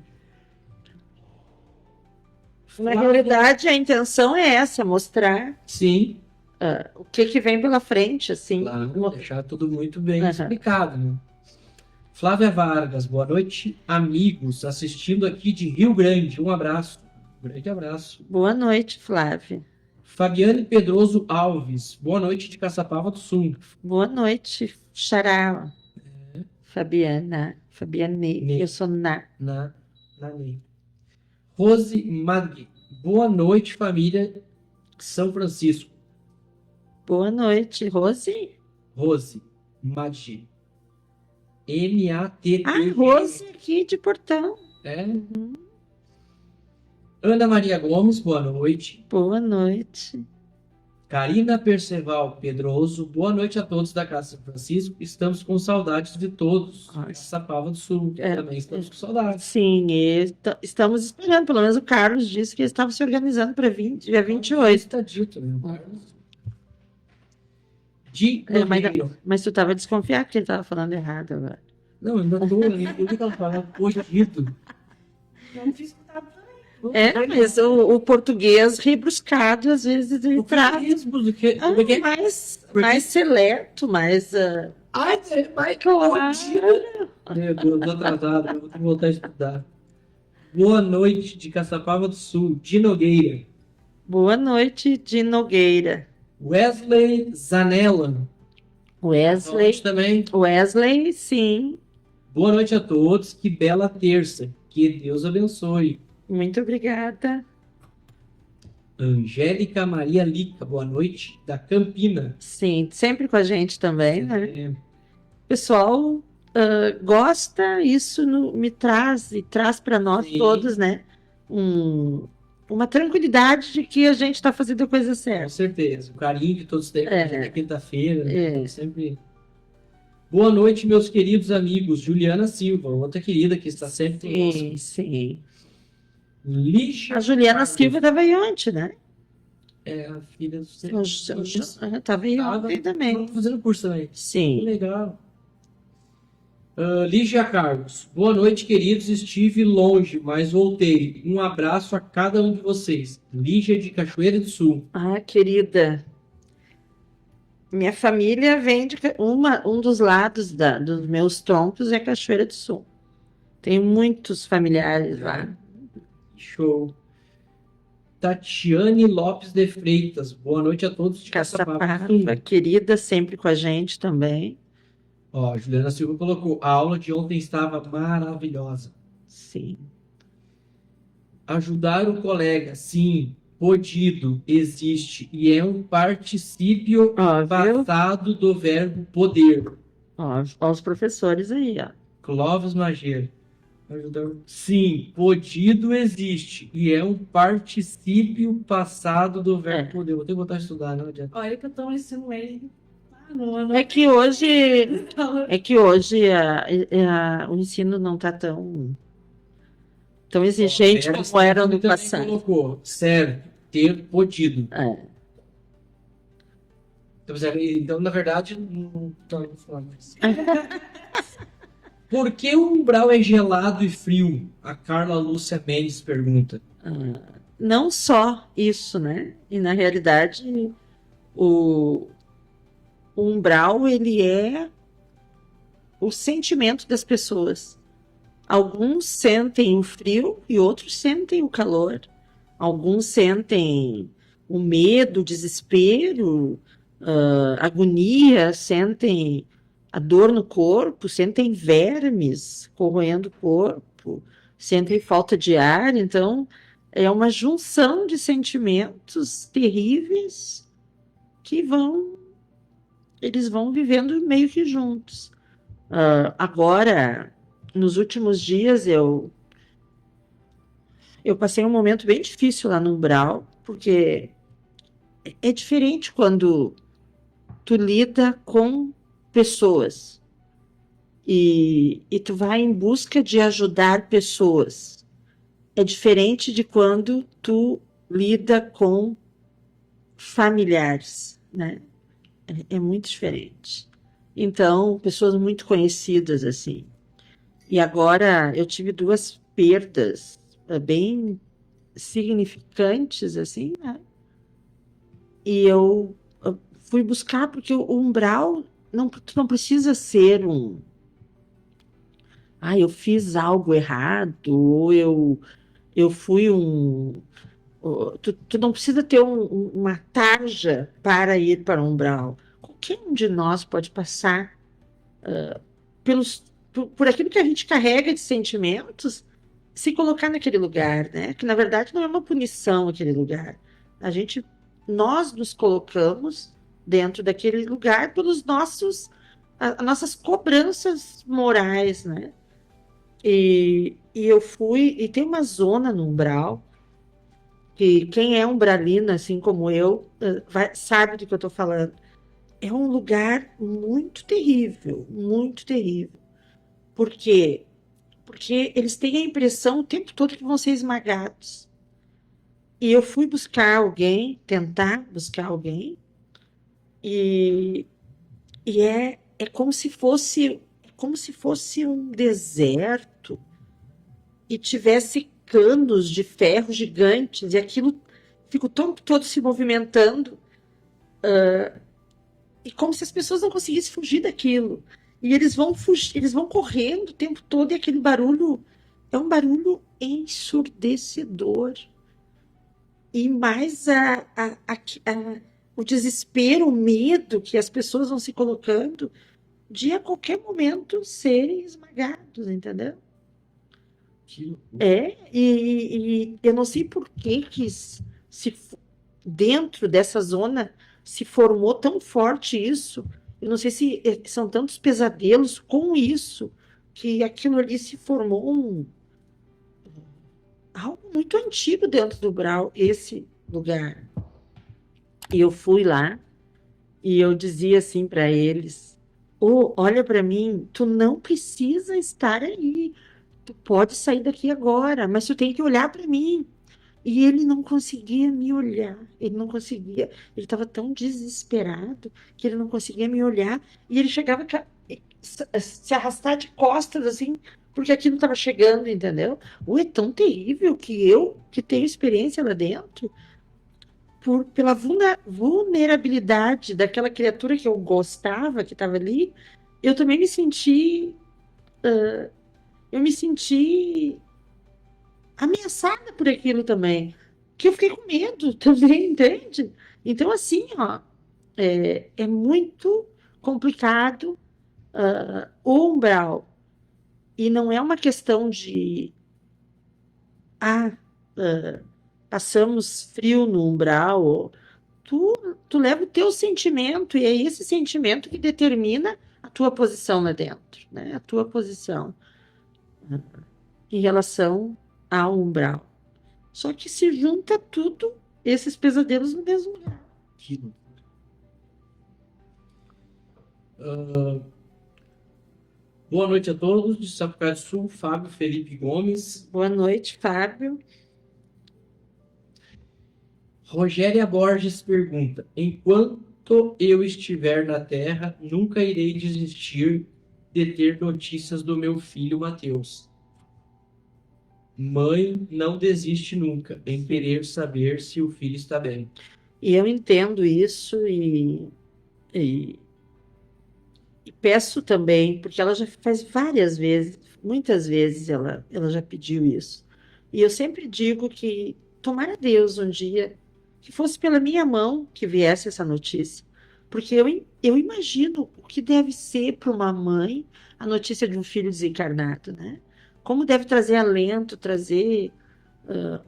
Na realidade, a intenção é essa, mostrar Sim, o que vem pela frente, assim. claro, deixar tudo muito bem Uhum. explicado, né? Flávia Vargas, boa noite, amigos, assistindo aqui de Rio Grande. Um abraço, um grande abraço. Boa noite, Flávia. Fabiane Pedroso Alves, boa noite de Caçapava do Sul. Boa noite, Xará. Fabiane, Ne. eu sou Na. Na lei. Rose Magri, boa noite, família São Francisco. Boa noite, Rose. Rose Maggi. M-A-T-T. Ah, Rose aqui de Portão. É. Ana Maria Gomes, boa noite. Boa noite. Karina Perceval Pedroso, boa noite a todos da Casa São Francisco. Estamos com saudades de todos. Ai. Sapava do Sul, também estamos com saudades. Sim, estamos esperando. Pelo menos o Carlos disse que eles estavam se organizando para dia 28. Está dito, meu. De Mas tu estava desconfiado que ele estava falando errado agora. Não, eu ainda estou. Eu vi que ela falava cogido. Não fiz contato também. Mas o português rebruscado, às vezes, ele traz mais seleto, mais. Ai, vai que eu Meu Deus, tô atrasado, eu vou ter que voltar a estudar. Boa noite de Caçapava do Sul, de Nogueira. Boa noite, de Nogueira. Wesley Zanella. Wesley Também. Wesley, sim. Boa noite a todos, que bela terça. Que Deus abençoe. Muito obrigada. Angélica Maria Lica, boa noite, da Campina. Sim, sempre com a gente também, né? O pessoal gosta, isso me traz e traz para nós Sim. todos, né? Uma tranquilidade de que a gente está fazendo a coisa Com certa. certeza. O carinho que todos têm na quinta-feira. É. Sempre. Boa noite, meus queridos amigos. Juliana Silva, outra querida que está sempre conosco. Sim, sim. Lígia A Juliana Carlos. Silva estava aí ontem, né? É a filha do Estava aí ontem também. fazendo curso também. Que Sim. legal. Lígia Carlos. Boa noite, queridos. Estive longe, mas voltei. Um abraço a cada um de vocês. Lígia de Cachoeira do Sul. Ah, querida. Minha família vem de um dos lados dos meus troncos é Cachoeira do Sul. Tenho muitos familiares lá. Show. Tatiane Lopes de Freitas. Boa noite a todos de Caçapava, Sul. querida, sempre com a gente também. Ó, a Juliana Silva colocou. A aula de ontem estava maravilhosa. Sim. Ajudar o colega, sim. podido existe e é um particípio Ó, viu? passado do verbo poder. Ó, os professores aí, ó. Clóvis Magero. Sim, podido existe e é um particípio passado do verbo É. poder. Vou ter que voltar a estudar, não adianta. Olha que eu tô no ensino médio. Não, É que hoje o ensino não está tão exigente Vera como era no também passado. colocou, certo, ter podido. É. Então, na verdade, não vou falar mais. Por que o umbral é gelado e frio? A Carla Lúcia Mendes pergunta. Não só isso, né? E na realidade, o umbral, ele é o sentimento das pessoas. Alguns sentem o frio e outros sentem o calor. Alguns sentem o medo, o desespero, agonia, sentem a dor no corpo, sentem vermes corroendo o corpo, sentem falta de ar. Então, é uma junção de sentimentos terríveis que eles vão vivendo meio que juntos. Agora, nos últimos dias, eu passei um momento bem difícil lá no Umbral, porque é diferente quando tu lida com pessoas e tu vai em busca de ajudar pessoas. É diferente de quando tu lida com familiares, né? É muito diferente. Então, pessoas muito conhecidas, assim. E agora eu tive duas perdas bem significantes, assim, né? E eu fui buscar, porque o umbral, tu não precisa ser eu fiz algo errado, ou eu fui tu não precisa ter uma tarja para ir para o umbral. Qualquer um de nós pode passar por aquilo que a gente carrega de sentimentos, se colocar naquele lugar, né? Que na verdade não é uma punição aquele lugar. Nós nos colocamos dentro daquele lugar pelos as nossas cobranças morais, né? E eu fui, e tem uma zona no umbral, que quem é umbralina, assim como eu, sabe do que eu estou falando. É um lugar muito terrível, muito terrível. Por quê? Porque eles têm a impressão o tempo todo que vão ser esmagados. E eu fui buscar alguém, tentar buscar alguém, e é como se fosse um deserto e tivesse canos de ferro gigantes, e aquilo fica o tempo todo se movimentando, e como se as pessoas não conseguissem fugir daquilo. E eles vão fugir, eles vão correndo o tempo todo, e aquele barulho é um barulho ensurdecedor. E mais o desespero, o medo que as pessoas vão se colocando de a qualquer momento serem esmagados, entendeu? E eu não sei por que dentro dessa zona se formou tão forte isso. Eu não sei se são tantos pesadelos com isso, que aquilo ali se formou algo muito antigo dentro do Brau, esse lugar. E eu fui lá e eu dizia assim para eles: olha para mim, tu não precisa estar aí, tu pode sair daqui agora, mas tu tem que olhar para mim. E ele não conseguia me olhar, ele não conseguia, ele estava tão desesperado que ele não conseguia me olhar, e ele chegava a se arrastar de costas, assim, porque aquilo estava chegando, entendeu? É tão terrível que eu, que tenho experiência lá dentro, pela vulnerabilidade daquela criatura que eu gostava, que estava ali, eu também eu me senti ameaçada por aquilo também, que eu fiquei com medo também, entende? Então, assim, ó, é muito complicado o umbral. E não é uma questão de passamos frio no umbral, tu leva o teu sentimento, e é esse sentimento que determina a tua posição lá dentro, né? A tua posição em relação ao umbral. Só que se junta tudo, esses pesadelos no mesmo lugar. Aquilo. Boa noite a todos, de Sapucaí do Sul, Fábio Felipe Gomes. Boa noite, Fábio. Rogéria Borges pergunta: enquanto eu estiver na Terra, nunca irei desistir de ter notícias do meu filho Mateus. Mãe não desiste nunca em querer saber se o filho está bem. E eu entendo isso e peço também, porque ela já faz várias vezes, muitas vezes ela já pediu isso. E eu sempre digo que tomara Deus um dia que fosse pela minha mão que viesse essa notícia. Porque eu imagino o que deve ser para uma mãe a notícia de um filho desencarnado, né? Como deve trazer alento, trazer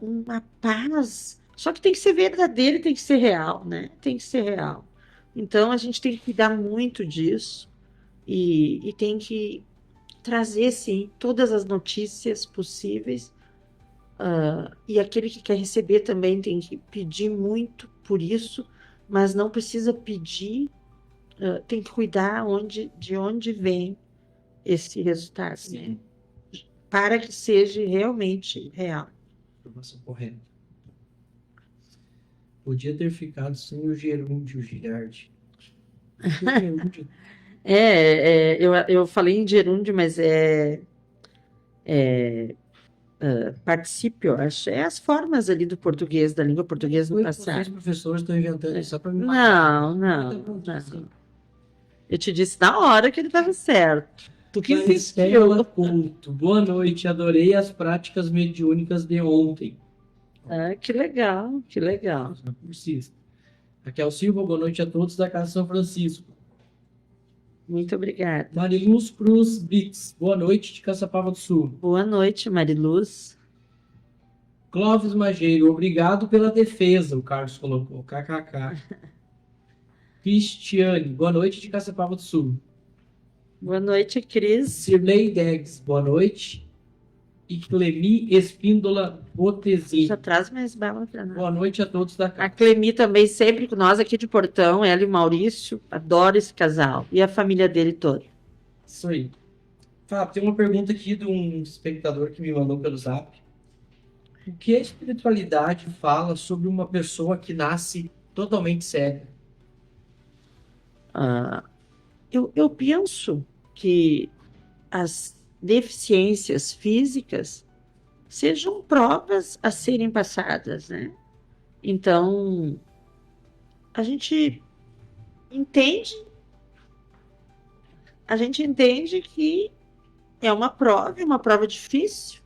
uma paz. Só que tem que ser verdadeiro e tem que ser real, né? Tem que ser real. Então a gente tem que cuidar muito disso e tem que trazer, sim, todas as notícias possíveis. E aquele que quer receber também tem que pedir muito por isso, mas não precisa pedir, tem que cuidar de onde vem esse resultado, né? Para que seja realmente real. Informação correta. Podia ter ficado sem o gerúndio, Girardi. O gerúndio. Eu falei em gerúndio, mas particípio, acho. É as formas ali do português, da língua portuguesa no Vocês, passado. professores, estão inventando isso só para me Não. Eu te disse na hora que ele estava certo. Tu que Maristela insistiu. Couto. Boa noite, adorei as práticas mediúnicas de ontem. Que legal, que legal. Cursista. Raquel Silva, boa noite a todos da Casa São Francisco. Muito obrigada. Mariluz Cruz Brits, boa noite de Caçapava do Sul. Boa noite, Mariluz. Clóvis Mageiro, obrigado pela defesa, o Carlos colocou. KKK. Cristiane, boa noite de Caçapava do Sul. Boa noite, Cris. Sirley Degs, boa noite. E Clemi Espíndola Botezin. Já traz mais bala para nós. Boa noite a todos da A casa. Clemi também sempre com nós aqui de Portão, ela e o Maurício, adoro esse casal. E a família dele toda. Isso aí. Fábio, tem uma pergunta aqui de um espectador que me mandou pelo Zap. O que a espiritualidade fala sobre uma pessoa que nasce totalmente cega? Eu penso que as deficiências físicas sejam provas a serem passadas, né? Então, a gente entende que é uma prova difícil,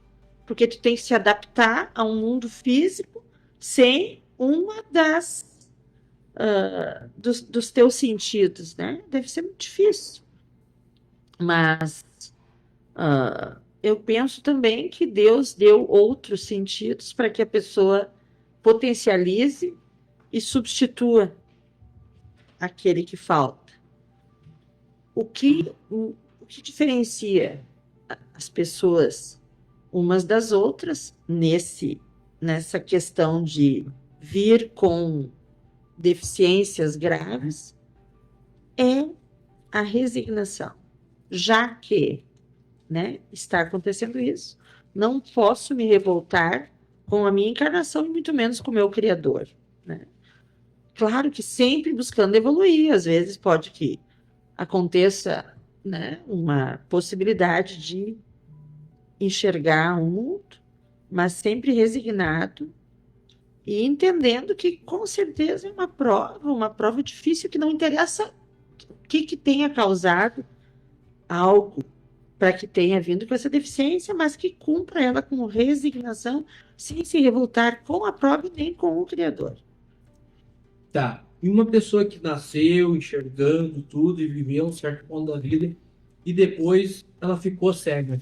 porque tu tem que se adaptar a um mundo físico sem uma dos teus sentidos, né? Deve ser muito difícil. Mas eu penso também que Deus deu outros sentidos para que a pessoa potencialize e substitua aquele que falta. O que diferencia as pessoas umas das outras nessa questão de vir com deficiências graves é a resignação. Já que, né, está acontecendo isso, não posso me revoltar com a minha encarnação e muito menos com o meu Criador, né? Claro que sempre buscando evoluir, às vezes pode que aconteça, né, uma possibilidade de enxergar o mundo, mas sempre resignado e entendendo que com certeza é uma prova difícil, que não interessa o que tenha causado algo para que tenha vindo com essa deficiência, mas que cumpra ela com resignação, sem se revoltar com a prova e nem com o Criador. Tá. E uma pessoa que nasceu enxergando tudo e viveu um certo ponto da vida e depois ela ficou cega.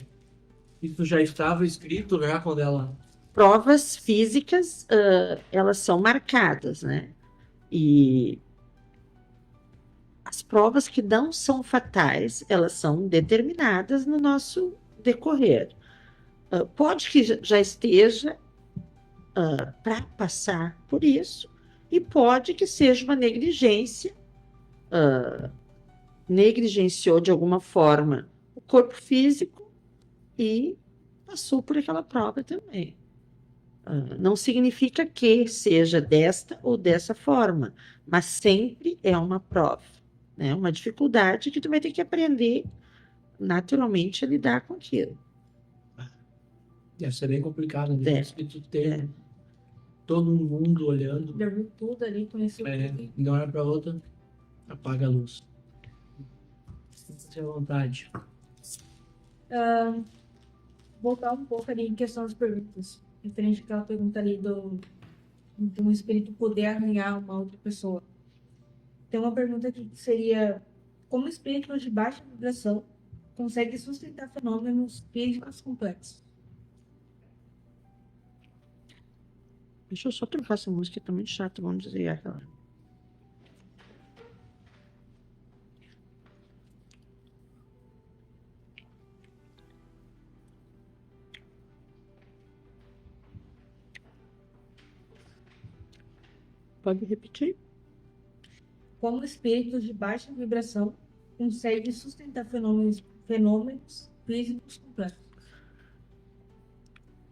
Isso já estava escrito já quando ela provas físicas, elas são marcadas, né? E as provas que não são fatais, elas são determinadas no nosso decorrer. Pode que já esteja para passar por isso, e pode que seja uma negligência, negligenciou de alguma forma o corpo físico e passou por aquela prova também. Não significa que seja desta ou dessa forma, mas sempre é uma prova, né? Uma dificuldade que tu vai ter que aprender naturalmente a lidar com aquilo. Deve ser bem complicado, né? É, Porque tu tem todo mundo olhando. Já viu tudo ali, conheceu tudo. De uma hora para outra, apaga a luz. Sinta-se à vontade. Voltar um pouco ali em questão das perguntas. Referente àquela pergunta ali de um espírito poder arranhar uma outra pessoa. Tem uma pergunta aqui que seria: como espíritos de baixa vibração conseguem sustentar fenômenos físicos complexos? Deixa eu só trocar essa música, tá muito chato, vamos desligar aquela. Pode repetir? Como espíritos de baixa vibração conseguem sustentar fenômenos físicos complexos?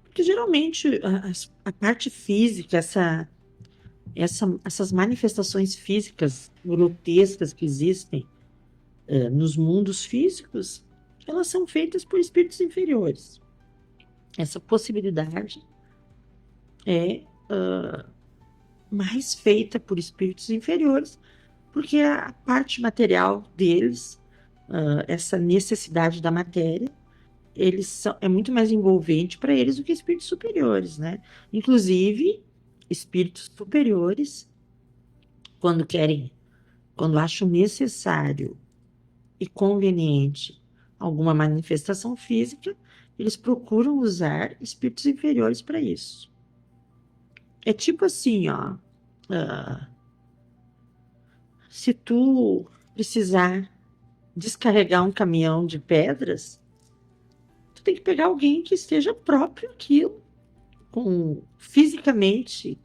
Porque geralmente a parte física, essas manifestações físicas grotescas que existem nos mundos físicos, elas são feitas por espíritos inferiores. Essa possibilidade é mais feita por espíritos inferiores, porque a parte material deles, essa necessidade da matéria, é muito mais envolvente para eles do que espíritos superiores, né? Inclusive, espíritos superiores, quando acham necessário e conveniente alguma manifestação física, eles procuram usar espíritos inferiores para isso. É tipo assim, ó, se tu precisar descarregar um caminhão de pedras, tu tem que pegar alguém que esteja próprio aquilo, fisicamente,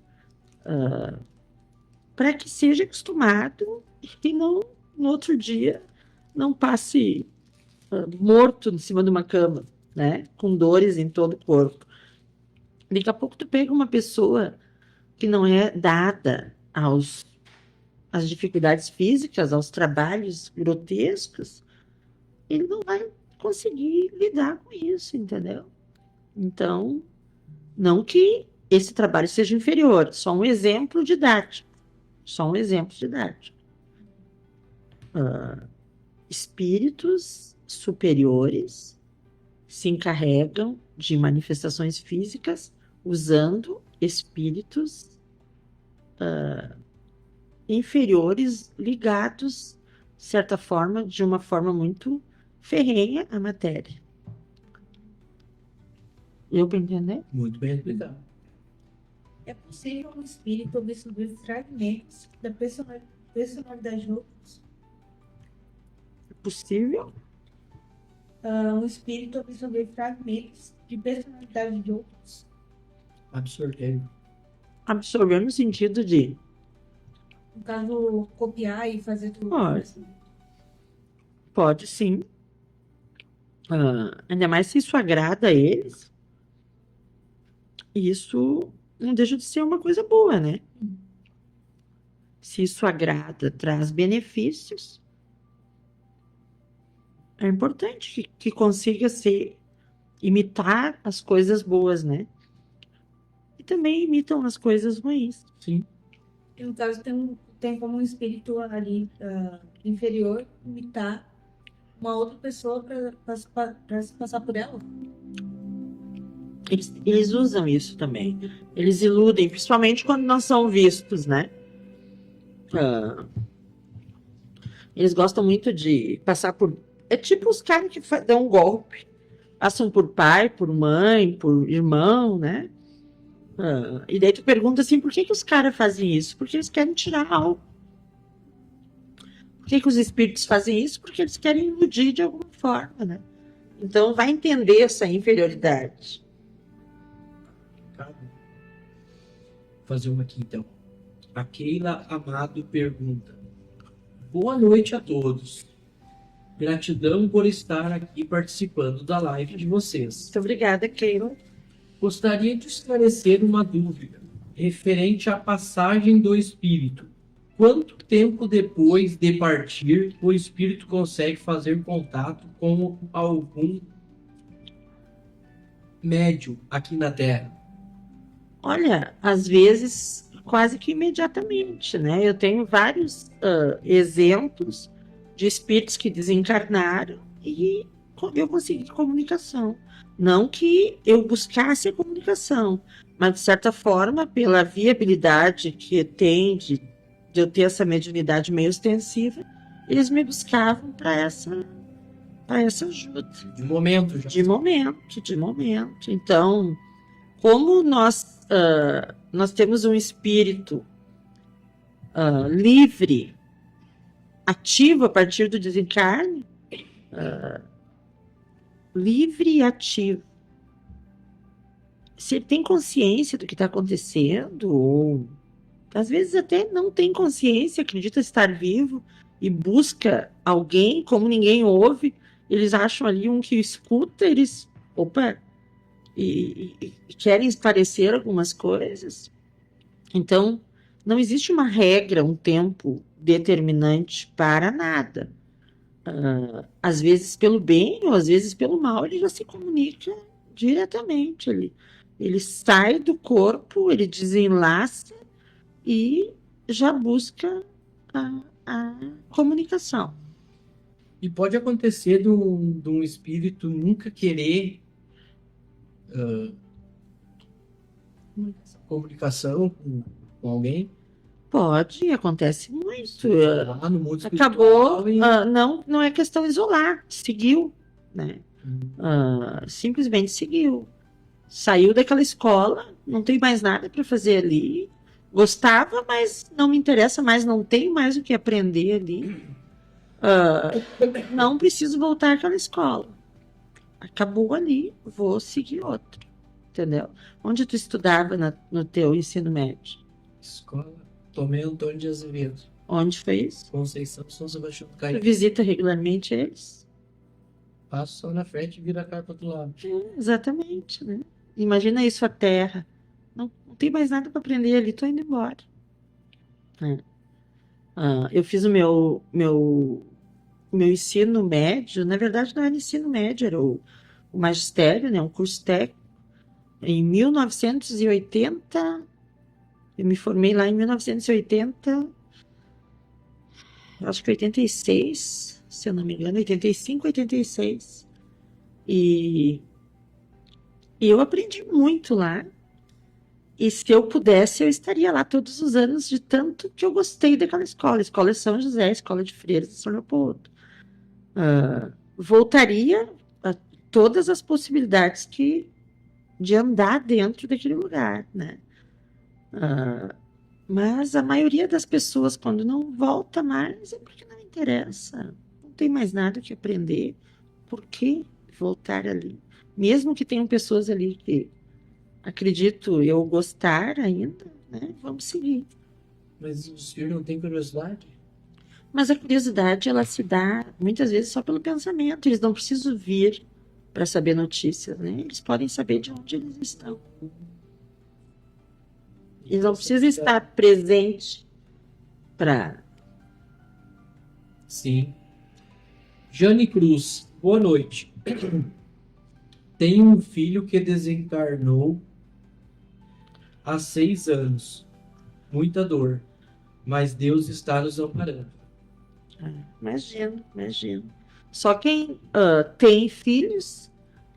para que seja acostumado e não, no outro dia, não passe morto em cima de uma cama, né? Com dores em todo o corpo. Daqui a pouco tu pega uma pessoa que não é dada às dificuldades físicas, aos trabalhos grotescos, ele não vai conseguir lidar com isso, entendeu? Então, não que esse trabalho seja inferior, só um exemplo didático. Espíritos superiores se encarregam de manifestações físicas usando espíritos inferiores ligados, de certa forma, de uma forma muito ferrenha à matéria. Deu para entender? Muito bem explicado. É possível um espírito absorver fragmentos da personalidade de outros? É possível? Um espírito absorver fragmentos de personalidade de outros? Absorver. Absorver no sentido de... No caso, copiar e fazer tudo. Pode sim. Ainda mais se isso agrada a eles. Isso não deixa de ser uma coisa boa, né? Se isso agrada, traz benefícios, é importante que consiga imitar as coisas boas, né? E também imitam as coisas ruins. Sim. E no caso, tem como um espírito ali inferior imitar uma outra pessoa para se passar por ela? Eles usam isso também. Eles iludem, principalmente quando não são vistos, né? Eles gostam muito de passar por... É tipo os caras que dão um golpe. Passam por pai, por mãe, por irmão, né? E daí tu pergunta assim, por que que os caras fazem isso? Porque eles querem tirar algo. Por que que os espíritos fazem isso? Porque eles querem iludir de alguma forma, né? Então vai entender essa inferioridade. Vou fazer uma aqui então. A Keila Amado pergunta: boa noite a todos. Gratidão por estar aqui participando da live de vocês. Muito obrigada, Keila. Gostaria de esclarecer uma dúvida referente à passagem do espírito. Quanto tempo depois de partir o espírito consegue fazer contato com algum médium aqui na Terra? Olha, às vezes quase que imediatamente, né? Eu tenho vários exemplos de espíritos que desencarnaram e eu consegui comunicação. Não que eu buscasse a comunicação, mas de certa forma, pela viabilidade que tem de eu ter essa mediunidade meio ostensiva, eles me buscavam para essa ajuda. De momento já. De momento. Então, como nós temos um espírito livre, ativo a partir do desencarne, livre e ativo. Se ele tem consciência do que está acontecendo, ou às vezes até não tem consciência, acredita estar vivo e busca alguém, como ninguém ouve, eles acham ali um que escuta, eles e querem esclarecer algumas coisas. Então, não existe uma regra, um tempo determinante para nada. Às vezes pelo bem ou às vezes pelo mal, ele já se comunica diretamente. Ele sai do corpo, ele desenlaça e já busca a comunicação. E pode acontecer de um espírito nunca querer comunicação com alguém. Pode, acontece muito. Lá no mundo espiritual Acabou, e- não é questão de isolar, seguiu, né? Simplesmente seguiu. Saiu daquela escola, não tem mais nada para fazer ali. Gostava, mas não me interessa mais, não tenho mais o que aprender ali. Não preciso voltar àquela escola. Acabou ali, vou seguir outro. Entendeu? Onde tu estudava no teu ensino médio? Escola Tomé Antônio de Azevedo, Onde foi isso? Conceição São Sebastião do Tu Caí. visita regularmente eles? Passo só na frente e vira a cara para outro lado. Exatamente, né? Imagina isso, a Terra. Não tem mais nada para aprender ali, tô indo embora. Eu fiz o meu ensino médio, na verdade não era ensino médio, era o magistério, né? Um curso técnico. Em 1980, eu me formei lá em 1980, acho que 86, se eu não me engano, 85, 86. E eu aprendi muito lá. E se eu pudesse, eu estaria lá todos os anos, de tanto que eu gostei daquela escola. Escola São José, Escola de Freiras de São Leopoldo. Voltaria a todas as possibilidades de andar dentro daquele lugar, né? Mas a maioria das pessoas, quando não volta mais, é porque não interessa. Não tem mais nada que aprender. Por que voltar ali? Mesmo que tenham pessoas ali que acredito eu gostar ainda, né? Vamos seguir. Mas o senhor não tem curiosidade? Mas a curiosidade, ela se dá muitas vezes só pelo pensamento. Eles não precisam vir para saber notícias, né? Eles podem saber de onde eles estão. Eles não precisam estar presentes para... Sim. Jane Cruz, boa noite. Tenho um filho que desencarnou há 6 anos. Muita dor. Mas Deus está nos amparando. Imagino. Só quem tem filhos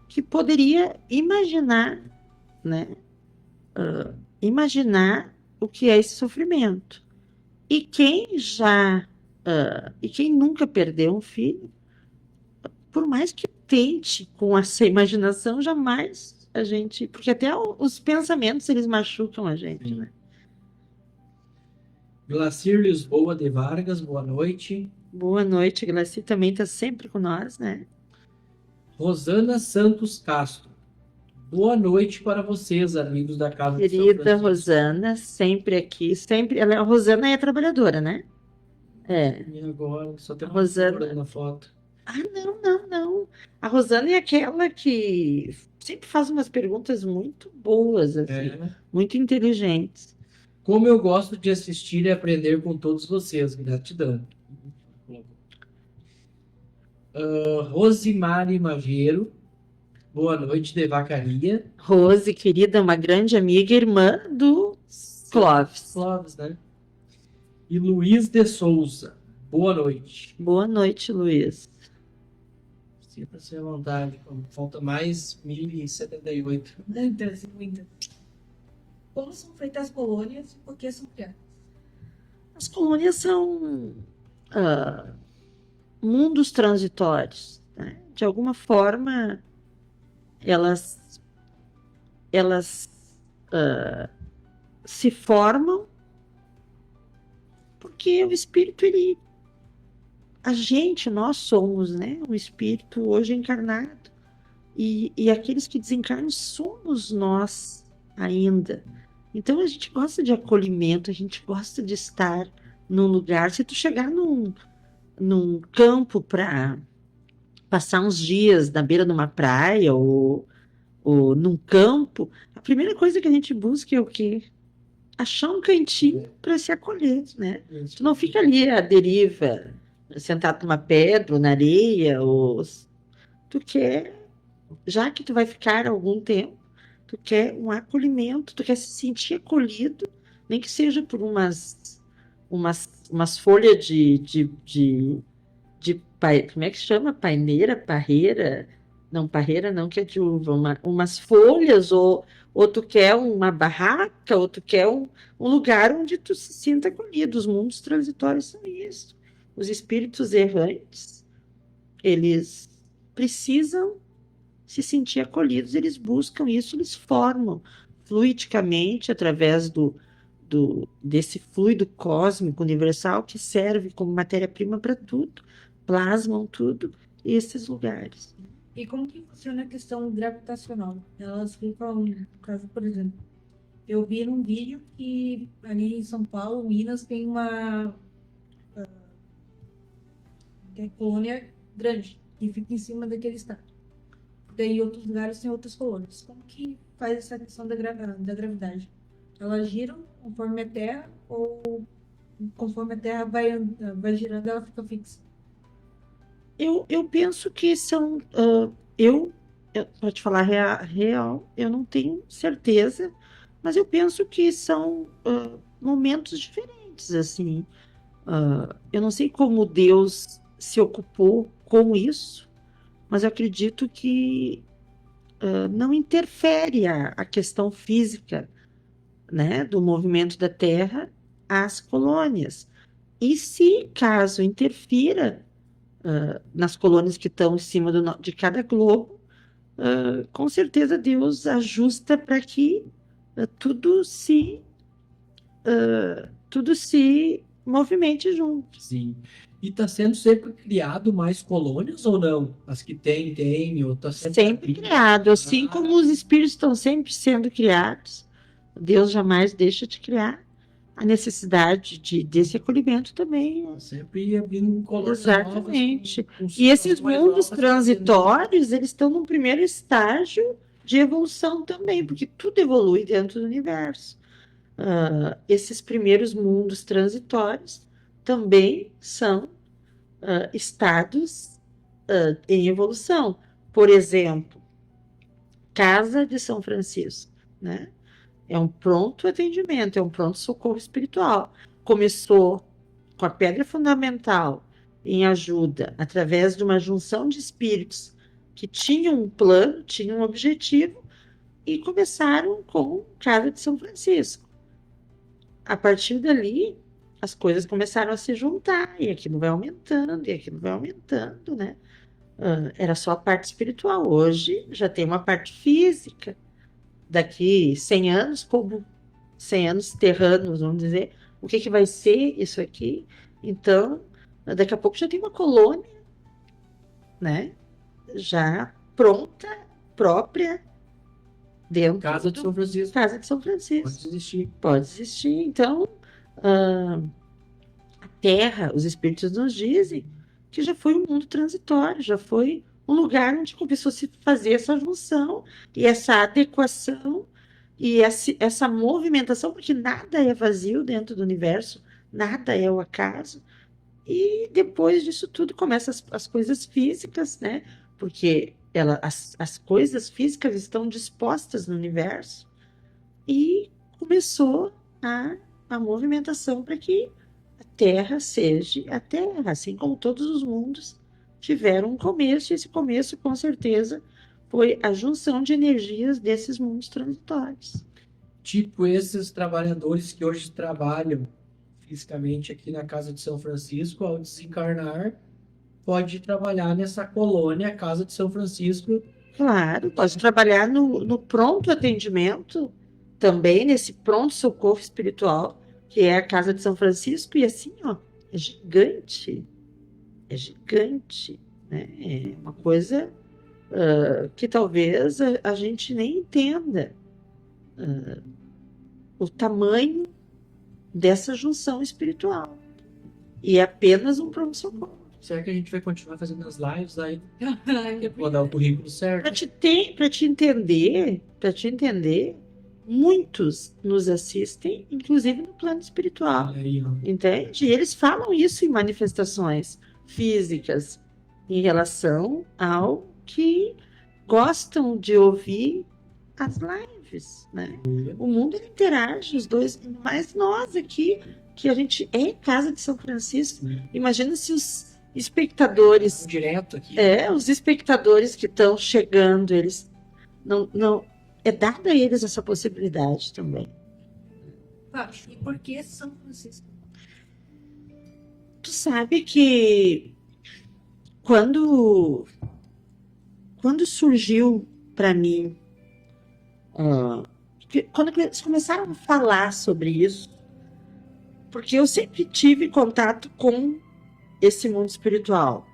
que poderia imaginar, né? Imaginar o que é esse sofrimento. E quem nunca perdeu um filho, por mais que tente com essa imaginação, jamais a gente, porque até os pensamentos eles machucam a gente, Sim. né? Glacir Lisboa de Vargas, boa noite. Boa noite, Glaci também está sempre com nós, né? Rosana Santos Castro, boa noite para vocês, amigos da Casa de São Querida Francisco. Rosana, sempre aqui, sempre. A Rosana é trabalhadora, né? É. E agora, só tem A uma Rosana. flor na foto. Ah, não, não, não. A Rosana é aquela que sempre faz umas perguntas muito boas, assim, É. muito inteligentes. Como eu gosto de assistir e aprender com todos vocês, gratidão. Rosimari Mageiro, boa noite de Vacaria. Rose, querida, uma grande amiga, irmã do Clóvis. Clóvis, né? E Luiz de Souza, boa noite. Boa noite, Luiz. Sinta-se à vontade, falta mais 1078. Muitas, muitas. Como são feitas as colônias e por que são criadas? As colônias são mundos transitórios, né? De alguma forma, elas se formam porque o espírito, nós somos, né, um espírito hoje encarnado, e aqueles que desencarnam somos nós ainda. Então a gente gosta de acolhimento, a gente gosta de estar num lugar. Se tu chegar num campo para passar uns dias na beira de uma praia ou num campo, a primeira coisa que a gente busca é o quê? Achar um cantinho para se acolher, né? Tu não fica ali à deriva, sentado numa pedra ou na areia, ou tu quer, já que tu vai ficar algum tempo, tu quer um acolhimento, tu quer se sentir acolhido, nem que seja por umas folhas como é que chama? Paineira, parreira? Não, parreira não, que é de uva. Umas folhas, ou tu quer uma barraca, ou tu quer um lugar onde tu se sinta acolhido. Os mundos transitórios são isso. Os espíritos errantes, eles precisam se sentir acolhidos, eles buscam isso, eles formam fluidicamente através desse fluido cósmico universal que serve como matéria-prima para tudo, plasmam tudo, esses lugares. E como que funciona a questão gravitacional? Elas ficam, no caso, por exemplo, eu vi num vídeo que ali em São Paulo, Minas, tem uma colônia grande que fica em cima daquele estado. Daí em outros lugares tem outras colônias. Como que faz essa questão da gravidade? Elas giram conforme a Terra ou conforme a Terra vai girando, ela fica fixa? Eu penso que são. Para te falar real, eu não tenho certeza, mas eu penso que são momentos diferentes, assim. Eu não sei como Deus se ocupou com isso, mas eu acredito que não interfere a questão física, né, do movimento da Terra às colônias. E se caso interfira nas colônias que estão em cima de cada globo, com certeza Deus ajusta para que tudo se movimente junto. Sim. E está sendo sempre criado mais colônias ou não? As que tem, ou está Sempre criado, assim como os espíritos estão sempre sendo criados, Deus jamais deixa de criar. A necessidade desse acolhimento também. Sempre abrindo colônias Exatamente. novas, com E esses mais mundos novas, transitórios, eles estão no primeiro estágio de evolução também, porque tudo evolui dentro do universo. Esses primeiros mundos transitórios também são estados em evolução. Por exemplo, Casa de São Francisco, né? É um pronto atendimento, é um pronto socorro espiritual. Começou com a pedra fundamental em ajuda, através de uma junção de espíritos que tinham um plano, tinham um objetivo, e começaram com Casa de São Francisco. A partir dali, as coisas começaram a se juntar, e aquilo vai aumentando, né? Era só a parte espiritual. Hoje já tem uma parte física, daqui 100 anos, como 100 anos terranos, vamos dizer, o que vai ser isso aqui. Então, daqui a pouco já tem uma colônia, né? Já pronta, própria, dentro Casa de São Francisco. Casa de São Pode Francisco. existir. Pode existir. Então, a Terra, os espíritos nos dizem que já foi um mundo transitório, já foi um lugar onde começou a se fazer essa junção e essa adequação e essa movimentação, porque nada é vazio dentro do universo, nada é o acaso. E depois disso tudo começam as coisas físicas, né? Porque as coisas físicas estão dispostas no universo e começou a movimentação para que a Terra seja a Terra, assim como todos os mundos tiveram um começo, e esse começo, com certeza, foi a junção de energias desses mundos transitórios. Tipo esses trabalhadores que hoje trabalham fisicamente aqui na Casa de São Francisco, ao desencarnar, pode trabalhar nessa colônia, Casa de São Francisco. Claro, pode trabalhar no pronto atendimento, também nesse pronto socorro espiritual, que é a Casa de São Francisco, e assim, ó, é gigante, né? É uma coisa que talvez a gente nem entenda o tamanho dessa junção espiritual. E é apenas um pronto socorro. Será que a gente vai continuar fazendo as lives aí? Vou dar o currículo certo. Para te entender, muitos nos assistem, inclusive no plano espiritual. Aí, ó. Entende? E eles falam isso em manifestações físicas em relação ao que gostam de ouvir as lives, né? O mundo ele interage, os dois, mas nós aqui, que a gente é Casa de São Francisco, imagina se os espectadores Direto aqui. os espectadores que estão chegando, eles não é dada a eles essa possibilidade também. E por que São Francisco? Tu sabe que quando surgiu para mim, quando eles começaram a falar sobre isso, porque eu sempre tive contato com esse mundo espiritual,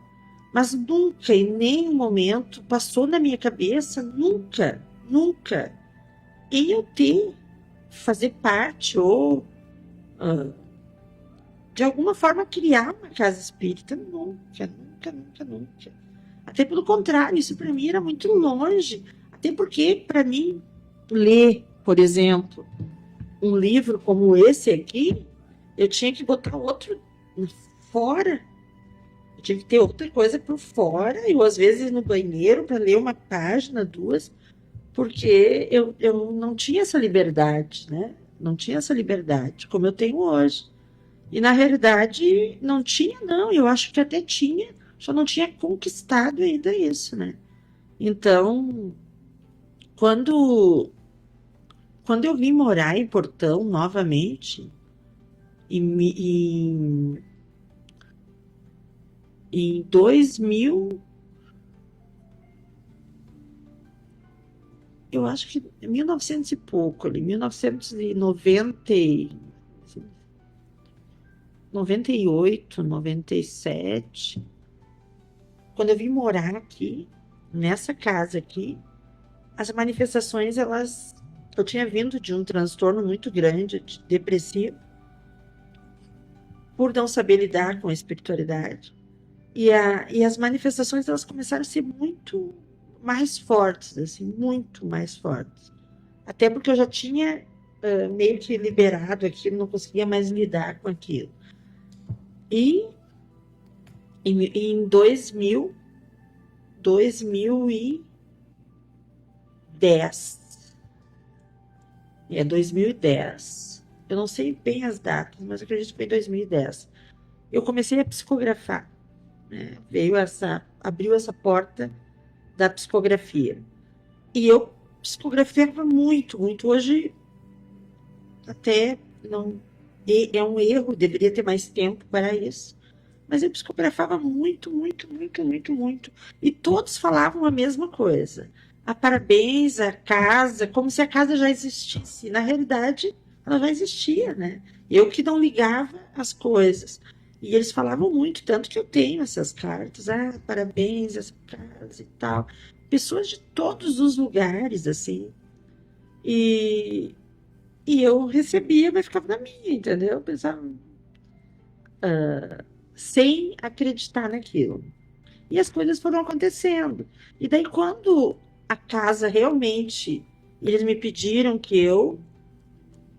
mas nunca, em nenhum momento, passou na minha cabeça, nunca, em eu fazer parte ou de alguma forma criar uma casa espírita, nunca. Até pelo contrário, isso para mim era muito longe, até porque para mim ler, por exemplo, um livro como esse aqui, eu tinha que botar outro fora. Eu tinha que ter outra coisa por fora, eu às vezes no banheiro para ler uma página, duas, porque eu não tinha essa liberdade, né? Não tinha essa liberdade como eu tenho hoje. E na realidade não tinha, não. Eu acho que até tinha, só não tinha conquistado ainda isso, né? Então, quando eu vim morar em Portão novamente, em 2000, eu acho que 1900 e pouco, ali, 1998, 97, quando eu vim morar aqui, nessa casa aqui, as manifestações, eu tinha vindo de um transtorno muito grande, depressivo, por não saber lidar com a espiritualidade. E as manifestações, elas começaram a ser muito mais fortes, assim, muito mais fortes. Até porque eu já tinha meio que liberado aquilo, não conseguia mais lidar com aquilo. E em 2010, eu não sei bem as datas, mas eu acredito que foi em 2010, eu comecei a psicografar, né? Abriu essa porta da psicografia. E eu psicografava muito. Hoje, até não é um erro, deveria ter mais tempo para isso. Mas eu psicografava muito. E todos falavam a mesma coisa. parabéns, a casa, como se a casa já existisse. Na realidade, ela já existia, né? Eu que não ligava as coisas. E eles falavam muito, tanto que eu tenho essas cartas, parabéns, essa casa e tal. Pessoas de todos os lugares, assim. E, e eu recebia, mas ficava na minha, entendeu? Eu pensava, sem acreditar naquilo. E as coisas foram acontecendo. E daí, quando a casa realmente, eles me pediram que eu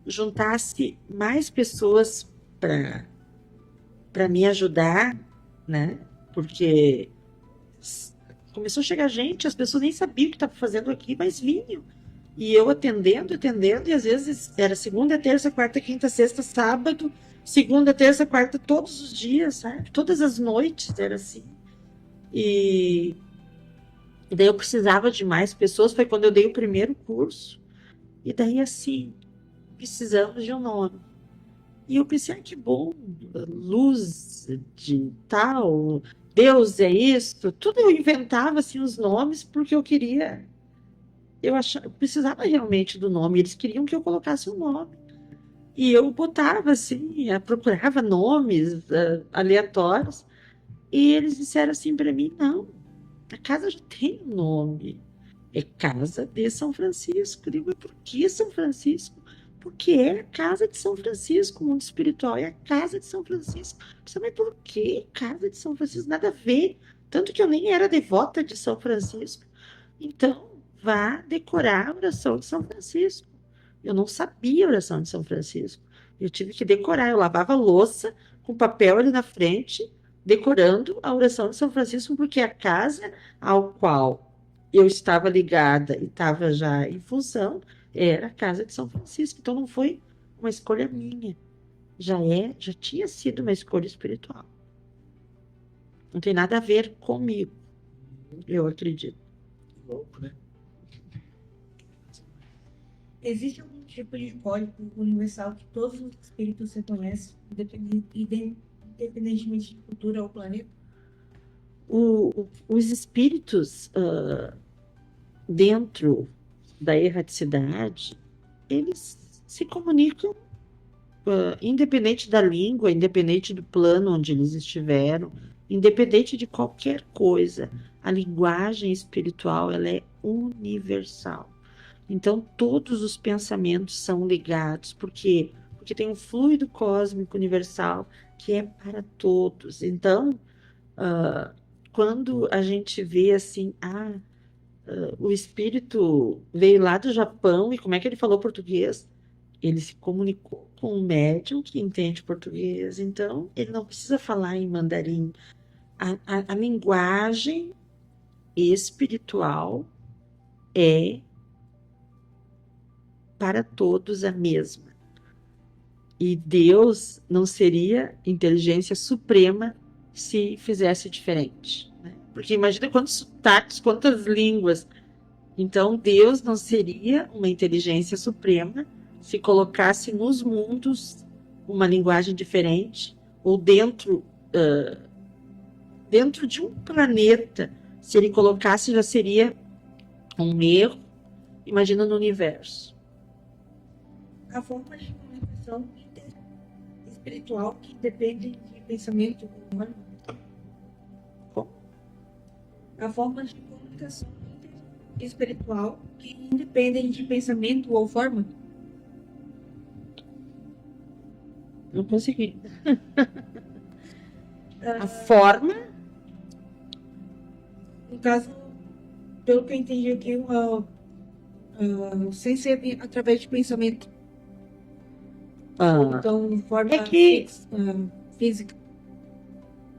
juntasse mais pessoas para me ajudar, né? Porque começou a chegar gente, as pessoas nem sabiam o que estava fazendo aqui, mas vinham. E eu atendendo, e às vezes era segunda, terça, quarta, quinta, sexta, sábado, segunda, terça, quarta, todos os dias, sabe? Todas as noites era assim. E daí eu precisava de mais pessoas, foi quando eu dei o primeiro curso. E daí assim, precisamos de um nome. E eu pensei, que bom, luz de tal, Deus é isso. Tudo eu inventava assim os nomes porque eu queria. Eu precisava realmente do nome, eles queriam que eu colocasse um nome. E eu botava assim, procurava nomes aleatórios. E eles disseram assim para mim: não, a casa já tem um nome. É Casa de São Francisco. Eu digo, mas por que São Francisco? Porque é a casa de São Francisco, o mundo espiritual é a casa de São Francisco. Mas por que casa de São Francisco? Nada a ver. Tanto que eu nem era devota de São Francisco. Então, vá decorar a oração de São Francisco. Eu não sabia a oração de São Francisco. Eu tive que decorar. Eu lavava louça com papel ali na frente, decorando a oração de São Francisco, porque a casa ao qual eu estava ligada e estava já em função era a casa de São Francisco. Então não foi uma escolha minha. Já tinha sido uma escolha espiritual. Não tem nada a ver comigo, eu acredito. Louco, né? Existe algum tipo de código universal que todos os espíritos reconhecem, independentemente de cultura ou planeta? Os espíritos dentro da erraticidade, eles se comunicam independente da língua, independente do plano onde eles estiveram, independente de qualquer coisa. A linguagem espiritual, ela é universal. Então, todos os pensamentos são ligados. Por quê? Porque tem um fluido cósmico universal que é para todos. Então, quando a gente vê assim, o espírito veio lá do Japão e como é que ele falou português? Ele se comunicou com um médium que entende português, então ele não precisa falar em mandarim. A linguagem espiritual é para todos a mesma. E Deus não seria inteligência suprema se fizesse diferente, né? Porque imagina quantos sotaques, quantas línguas. Então Deus não seria uma inteligência suprema se colocasse nos mundos uma linguagem diferente, ou dentro de um planeta, se ele colocasse, já seria um erro. Imagina no universo. A forma de comunicação espiritual que depende de pensamento humano. Como? A forma de comunicação espiritual que independem de pensamento ou forma. Não consegui. A forma. No caso, pelo que eu entendi aqui, sem ser através de pensamento. Então, forma física.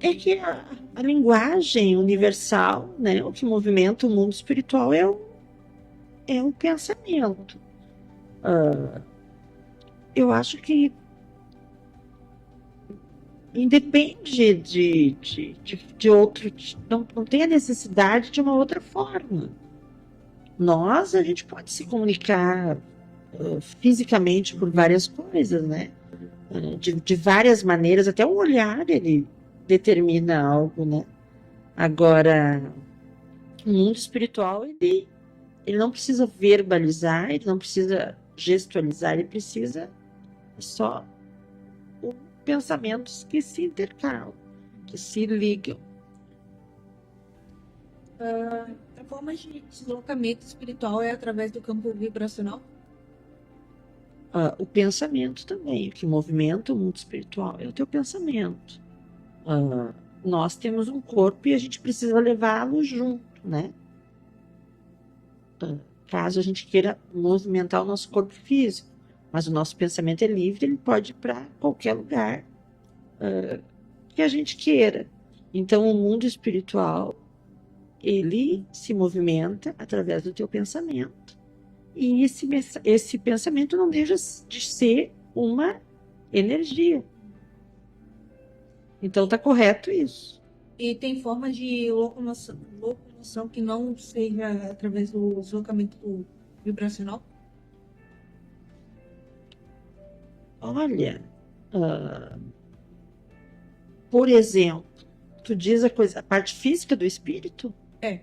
É que a linguagem universal, né, o que movimenta o mundo espiritual é o pensamento. Eu acho que independe de outro, não tem a necessidade de uma outra forma. A gente pode se comunicar fisicamente por várias coisas, né? De várias maneiras, até o olhar ele determina algo, né? Agora, o mundo espiritual, ele ele não precisa verbalizar, ele não precisa gestualizar, ele precisa só pensamentos que se intercalam, que se ligam. A forma de deslocamento espiritual é através do campo vibracional? O pensamento também, o que movimenta o mundo espiritual é o teu pensamento. Nós temos um corpo e a gente precisa levá-lo junto, né? Caso a gente queira movimentar o nosso corpo físico, mas o nosso pensamento é livre, ele pode ir para qualquer lugar que a gente queira. Então, o mundo espiritual, ele se movimenta através do teu pensamento. E esse pensamento não deixa de ser uma energia. Então, está correto isso. E tem forma de locomoção que não seja através do deslocamento vibracional? Olha, por exemplo, tu diz a parte física do espírito? É.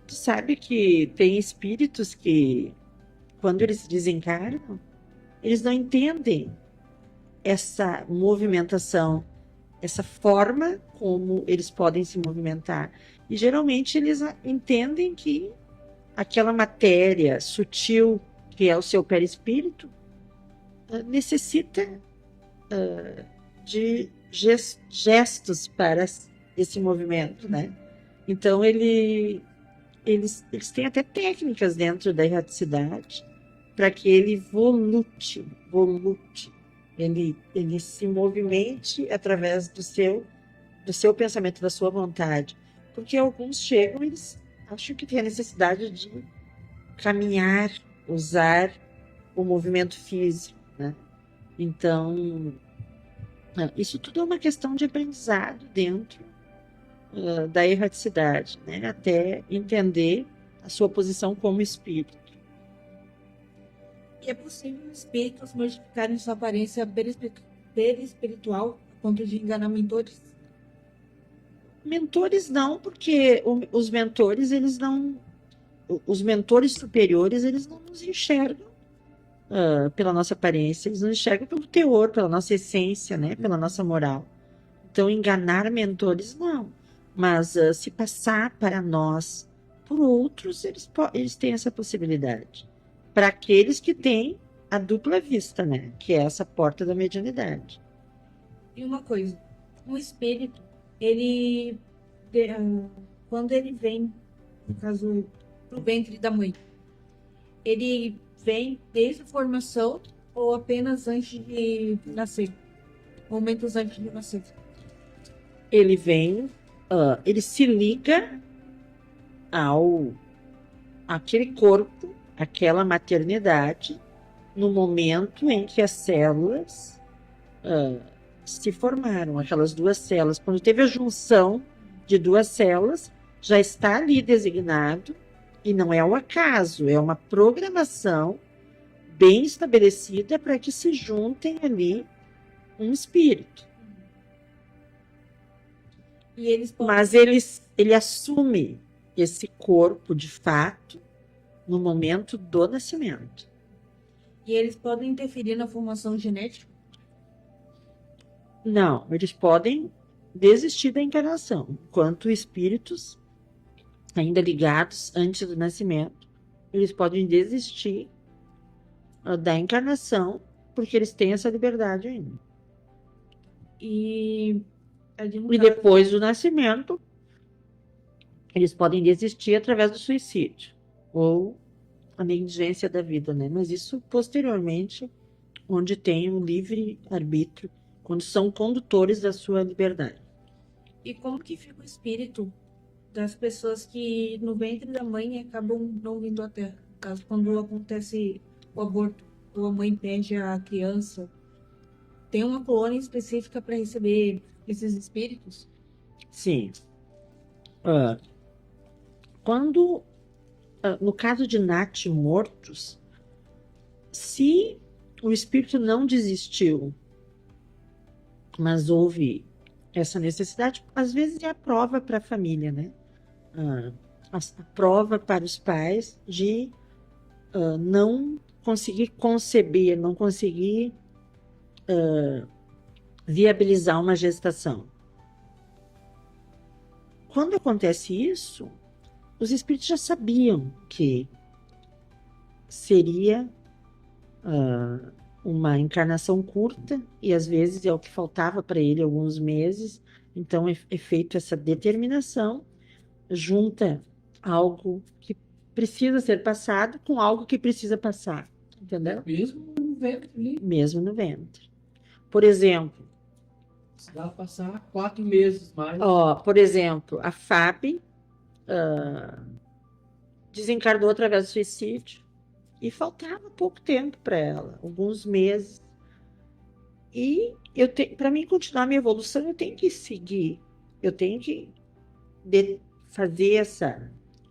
Tu sabe que tem espíritos que, quando eles desencarnam, eles não entendem essa movimentação, essa forma como eles podem se movimentar. E geralmente eles entendem que aquela matéria sutil, que é o seu perispírito, necessita de gestos para esse movimento, né? Então eles têm até técnicas dentro da erraticidade para que ele volute, ele se movimente através do seu pensamento, da sua vontade. Porque alguns chegam e eles acham que tem a necessidade de caminhar, usar o movimento físico, né? Então, isso tudo é uma questão de aprendizado dentro da erraticidade, né? Até entender a sua posição como espírito. E é possível espíritos modificarem sua aparência perispiritual a ponto de enganar mentores? Mentores não, porque os mentores, os mentores superiores, eles não nos enxergam pela nossa aparência, eles nos enxergam pelo teor, pela nossa essência, né? Pela nossa moral. Então, enganar mentores, não. Mas se passar para nós, por outros, eles têm essa possibilidade. Para aqueles que têm a dupla vista, né? Que é essa porta da mediunidade. E uma coisa, um espírito, quando ele vem, no caso, pro ventre da mãe, ele vem desde a formação ou apenas antes de nascer? Momentos antes de nascer? Ele vem, ele se liga àquele corpo, àquela maternidade, no momento em que as células se formaram, aquelas duas células. Quando teve a junção de duas células, já está ali designado, e não é um acaso, é uma programação bem estabelecida para que se juntem ali um espírito. E Mas ele assume esse corpo de fato no momento do nascimento. E eles podem interferir na formação genética? Não, eles podem desistir da encarnação, enquanto espíritos ainda ligados antes do nascimento, eles podem desistir da encarnação, porque eles têm essa liberdade ainda. E depois do nascimento, eles podem desistir através do suicídio ou a negligência da vida, né? Mas isso posteriormente, onde tem o livre arbítrio, quando são condutores da sua liberdade. E como que fica o espírito das pessoas que no ventre da mãe acabam não vindo à Terra? No caso, quando acontece o aborto, ou a mãe perde a criança, tem uma colônia específica para receber esses espíritos? Sim. Quando, no caso de natimortos, se o espírito não desistiu, mas houve essa necessidade, às vezes é a prova para a família, né? a prova para os pais de não conseguir conceber, não conseguir viabilizar uma gestação. Quando acontece isso, os espíritos já sabiam que seria uma encarnação curta, e às vezes é o que faltava para ele, alguns meses. Então é feito essa determinação, junta algo que precisa ser passado com algo que precisa passar, entendeu? Mesmo no ventre ali, Mesmo no ventre. Por exemplo, se dá passar 4 meses mais. por exemplo, a Fábio desencarnou através do suicídio e faltava pouco tempo para ela, alguns meses. E para mim continuar minha evolução, eu tenho que seguir, eu tenho que fazer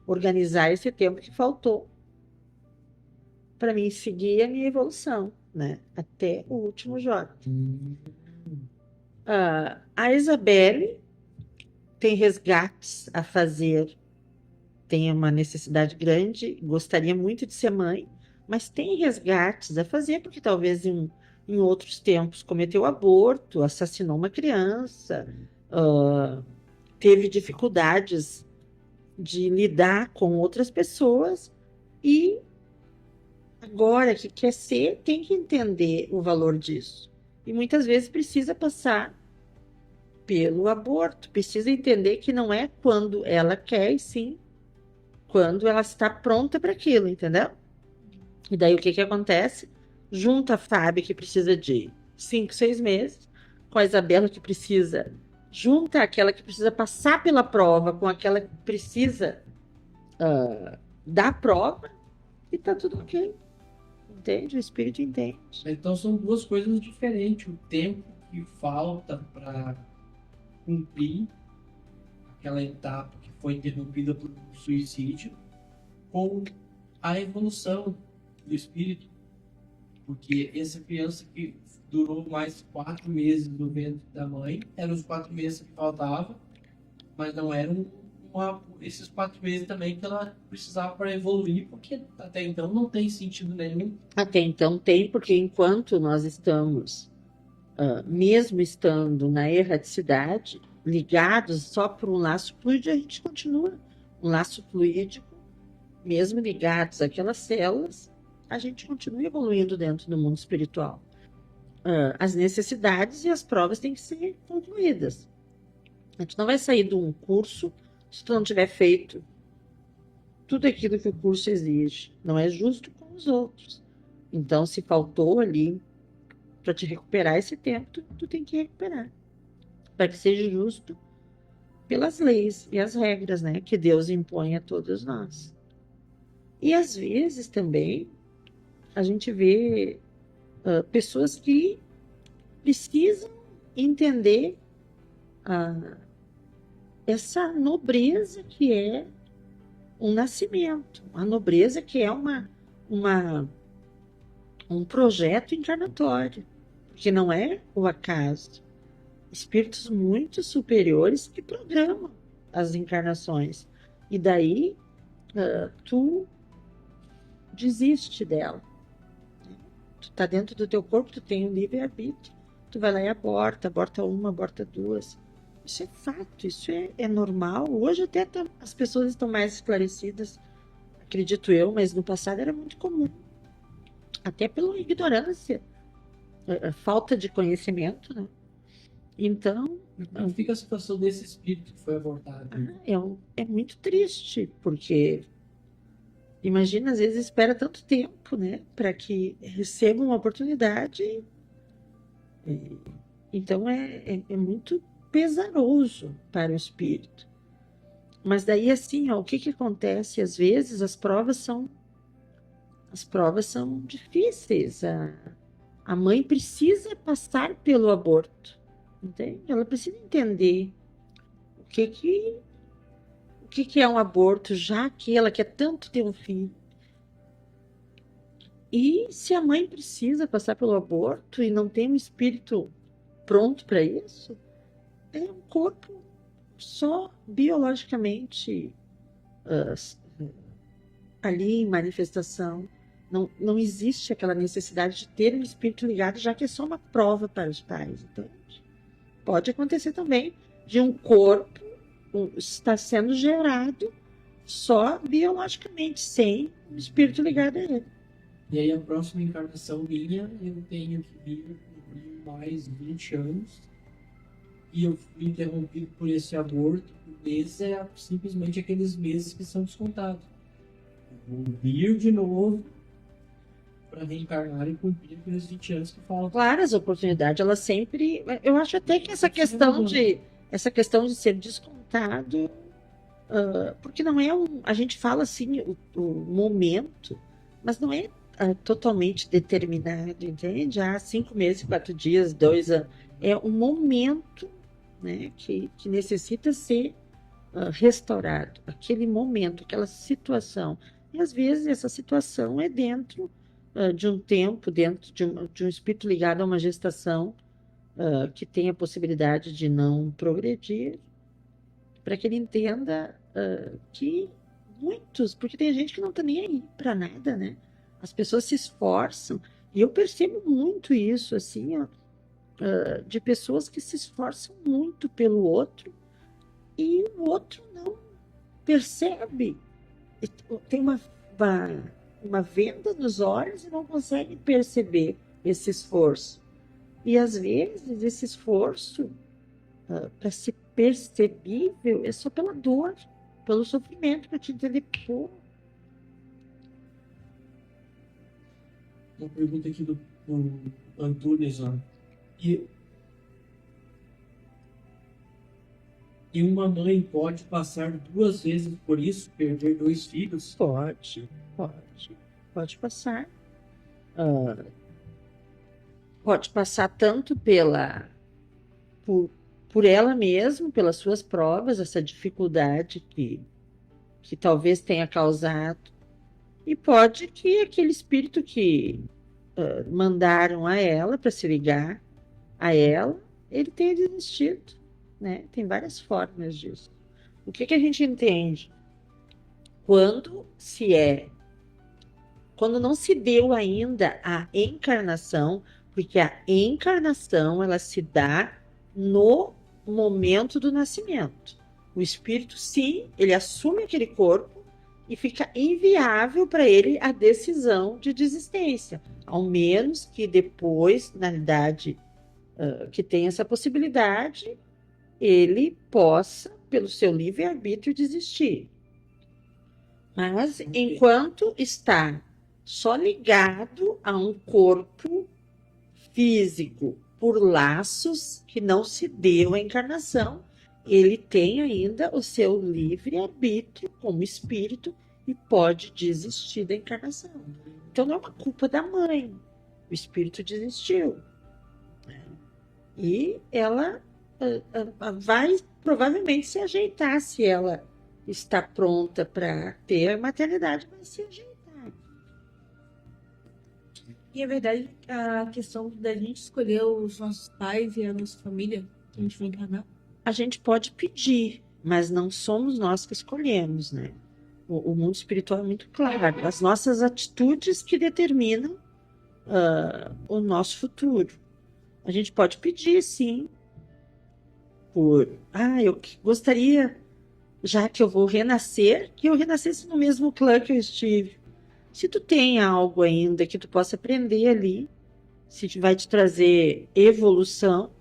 organizar esse tempo que faltou para mim seguir a minha evolução, né? Até o último jovem. A Isabelle tem resgates a fazer, tem uma necessidade grande, gostaria muito de ser mãe, mas tem resgates a fazer, porque talvez em outros tempos cometeu aborto, assassinou uma criança, teve dificuldades de lidar com outras pessoas, e agora que quer ser, tem que entender o valor disso. E muitas vezes precisa passar pelo aborto, precisa entender que não é quando ela quer, e sim quando ela está pronta para aquilo, entendeu? E daí o que acontece? Junta a Fábio, que precisa de 5, 6 meses, com a Isabela, que precisa, junta aquela que precisa passar pela prova com aquela que precisa da prova, e tá tudo ok. Entende? O espírito entende. Então são duas coisas diferentes. O tempo que falta para cumprir aquela etapa que foi interrompida por suicídio, com a evolução do espírito. Porque essa criança que durou mais 4 meses no ventre da mãe, eram os 4 meses que faltavam, mas não eram esses 4 meses também que ela precisava para evoluir, porque até então não tem sentido nenhum. Até então tem, porque enquanto nós estamos, mesmo estando na erraticidade, ligados só por um laço fluídico, a gente continua um laço fluídico, mesmo ligados àquelas células, a gente continua evoluindo dentro do mundo espiritual. As necessidades e as provas têm que ser concluídas. A gente não vai sair de um curso se tu não tiver feito tudo aquilo que o curso exige. Não é justo com os outros. Então, se faltou ali para te recuperar esse tempo, tu tem que recuperar. Para que seja justo pelas leis e as regras, né, que Deus impõe a todos nós. E às vezes também a gente vê pessoas que precisam entender essa nobreza que é um nascimento, a nobreza que é um projeto encarnatório, que não é o acaso. Espíritos muito superiores que programam as encarnações. E daí tu desiste dela. Tu tá dentro do teu corpo, tu tem um livre-arbítrio. Tu vai lá e aborta uma, aborta duas. Isso é fato, isso é normal. Hoje até as pessoas estão mais esclarecidas, acredito eu, mas no passado era muito comum. Até pela ignorância, falta de conhecimento, né? Então... Como fica a situação desse espírito que foi abortado? É muito triste, porque imagina, às vezes espera tanto tempo, né, para que receba uma oportunidade. Então é muito pesaroso para o espírito. Mas daí assim, o que acontece? Às vezes as provas são difíceis. A mãe precisa passar pelo aborto, entende? Ela precisa entender o que é um aborto, já que ela quer tanto ter um filho. E se a mãe precisa passar pelo aborto e não tem um espírito pronto para isso, é um corpo só biologicamente ah, ali em manifestação. Não existe aquela necessidade de ter um espírito ligado, já que é só uma prova para os pais. Então, pode acontecer também de um corpo estar sendo gerado só biologicamente, sem um espírito ligado a ele. E aí a próxima encarnação minha, eu tenho que vir mais 20 anos. E eu fui interrompido por esse aborto. O mês é simplesmente aqueles meses que são descontados. Eu vou vir de novo para reencarnar e cumprir aqueles 20 anos que faltam. Claro, as oportunidades, elas sempre. Eu acho até que essa questão de ser descontado, porque não é a gente fala assim, o momento, mas não é totalmente determinado, entende? 5 meses, 4 dias, 2 anos. É um momento, né, que necessita ser restaurado. Aquele momento, aquela situação. E às vezes essa situação é dentro de um tempo, dentro de um espírito ligado a uma gestação que tem a possibilidade de não progredir, para que ele entenda que muitos, porque tem gente que não está nem aí para nada, né? As pessoas se esforçam, e eu percebo muito isso, assim, de pessoas que se esforçam muito pelo outro, e o outro não percebe. Tem uma venda nos olhos e não consegue perceber esse esforço. E às vezes esse esforço, para ser percebível, é só pela dor, pelo sofrimento, para te entender. Pô, Uma pergunta aqui do Antunes, ó. E uma mãe pode passar 2 vezes por isso, perder 2 filhos? pode passar. Pode passar tanto por ela mesma, pelas suas provas, essa dificuldade que talvez tenha causado, e pode que aquele espírito que mandaram a ela para se ligar a ela, ele tenha desistido, né? Tem várias formas disso. O que a gente entende? Quando não se deu ainda a encarnação, porque a encarnação ela se dá no momento do nascimento. O espírito, sim, ele assume aquele corpo e fica inviável para ele a decisão de desistência, ao menos que depois, na idade que tem essa possibilidade, ele possa, pelo seu livre-arbítrio, desistir. Mas, enquanto está só ligado a um corpo físico por laços que não se deu a encarnação, ele tem ainda o seu livre-arbítrio como espírito e pode desistir da encarnação. Então, não é uma culpa da mãe. O espírito desistiu. E ela vai provavelmente se ajeitar, se ela está pronta para ter a maternidade, vai se ajeitar. E é verdade a questão da gente escolher os nossos pais e a nossa família que a gente vai encarnar. A gente pode pedir, mas não somos nós que escolhemos, né? O mundo espiritual é muito claro. As nossas atitudes que determinam o nosso futuro. A gente pode pedir, sim, eu gostaria, já que eu vou renascer, que eu renascesse no mesmo clã que eu estive. Se tu tem algo ainda que tu possa aprender ali, se vai te trazer evolução,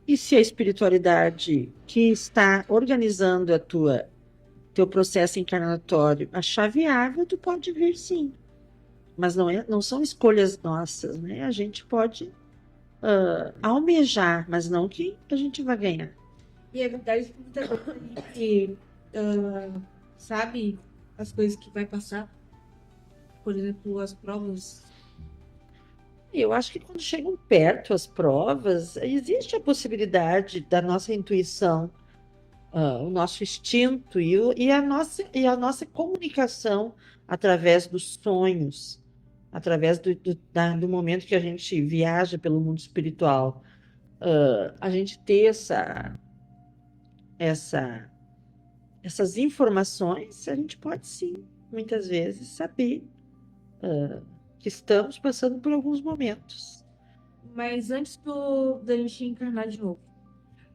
e se a espiritualidade que está organizando teu processo encarnatório achar viável, tu pode vir, sim. Mas não são escolhas nossas, né? A gente pode almejar, mas não que a gente vai ganhar. E é verdade que muita gente sabe as coisas que vai passar. Por exemplo, as provas. Eu acho que quando chegam perto as provas, existe a possibilidade da nossa intuição, o nosso instinto e a nossa comunicação através dos sonhos, através do momento que a gente viaja pelo mundo espiritual. A gente ter essa essas informações, a gente pode sim, muitas vezes, saber que estamos passando por alguns momentos. Mas antes da gente encarnar de novo,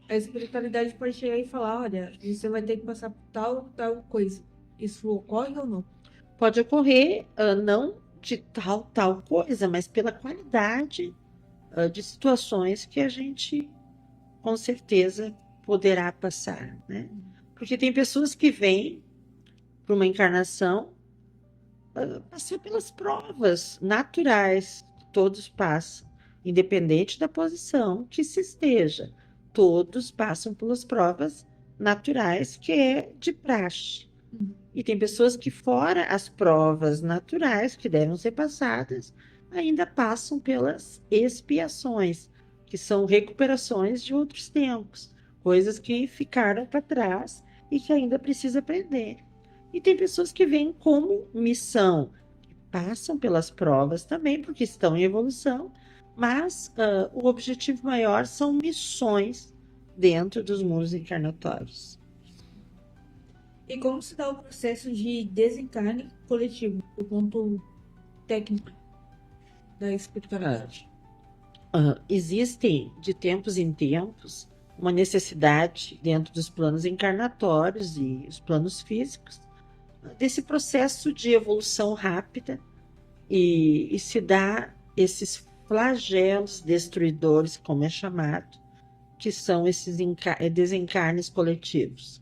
a espiritualidade pode chegar e falar, olha, você vai ter que passar por tal coisa. Isso ocorre ou não? Pode ocorrer não de tal coisa, mas pela qualidade de situações que a gente com certeza poderá passar, né? Porque tem pessoas que vêm para uma encarnação passar pelas provas naturais que todos passam, independente da posição que se esteja. Todos passam pelas provas naturais que é de praxe. E tem pessoas que, fora as provas naturais que devem ser passadas, ainda passam pelas expiações, que são recuperações de outros tempos, coisas que ficaram para trás e que ainda precisa aprender. E tem pessoas que vêm como missão, que passam pelas provas também, porque estão em evolução, mas o objetivo maior são missões dentro dos mundos encarnatórios. E como se dá o processo de desencarne coletivo, do ponto técnico da espiritualidade? Existem, de tempos em tempos, uma necessidade dentro dos planos encarnatórios e os planos físicos desse processo de evolução rápida e se dá esses flagelos destruidores, como é chamado, que são esses desencarnes coletivos.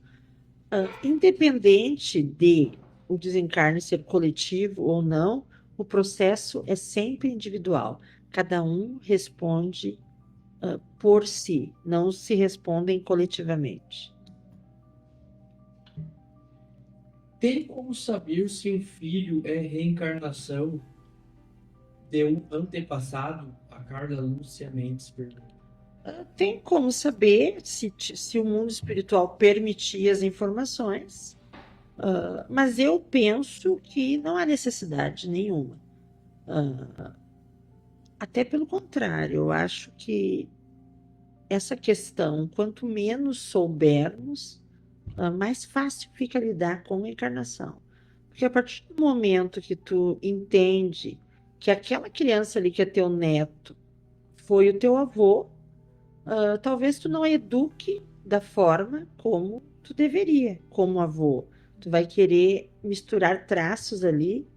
Independente de o desencarne ser coletivo ou não, o processo é sempre individual. Cada um responde por si, não se respondem coletivamente. Tem como saber se um filho é reencarnação de um antepassado? A Carla Lúcia Mendes pergunta. Tem como saber se o mundo espiritual permitir as informações, mas eu penso que não há necessidade nenhuma. Até pelo contrário, eu acho que essa questão, quanto menos soubermos, mais fácil fica lidar com a encarnação. Porque a partir do momento que tu entende que aquela criança ali que é teu neto foi o teu avô, talvez tu não eduque da forma como tu deveria, como avô. Tu vai querer misturar traços ali,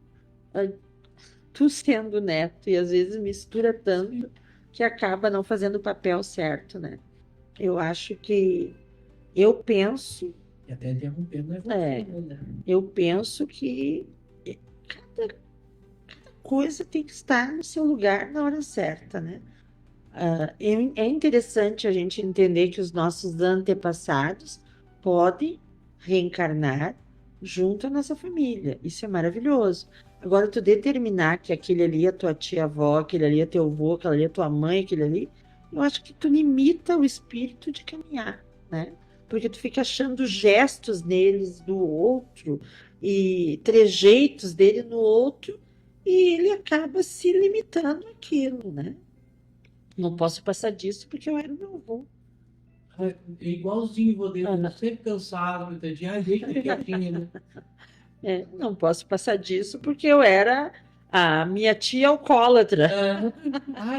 tu sendo neto, e às vezes mistura tanto que acaba não fazendo o papel certo, né? Eu acho que, eu penso, E até interrompendo, né? eu penso que cada coisa tem que estar no seu lugar na hora certa, né? É interessante a gente entender que os nossos antepassados podem reencarnar junto à nossa família. Isso é maravilhoso. Agora, tu determinar que aquele ali é tua tia-avó, aquele ali é teu avô, aquele ali é tua mãe, aquele ali, eu acho que tu limita o espírito de caminhar, né? Porque tu fica achando gestos neles do outro e trejeitos dele no outro e ele acaba se limitando àquilo, né? Não posso passar disso porque eu era o meu avô. Igualzinho, vou dentro, sempre cansado, entende? Deixa quietinho, né? Não posso passar disso porque eu era a minha tia alcoólatra.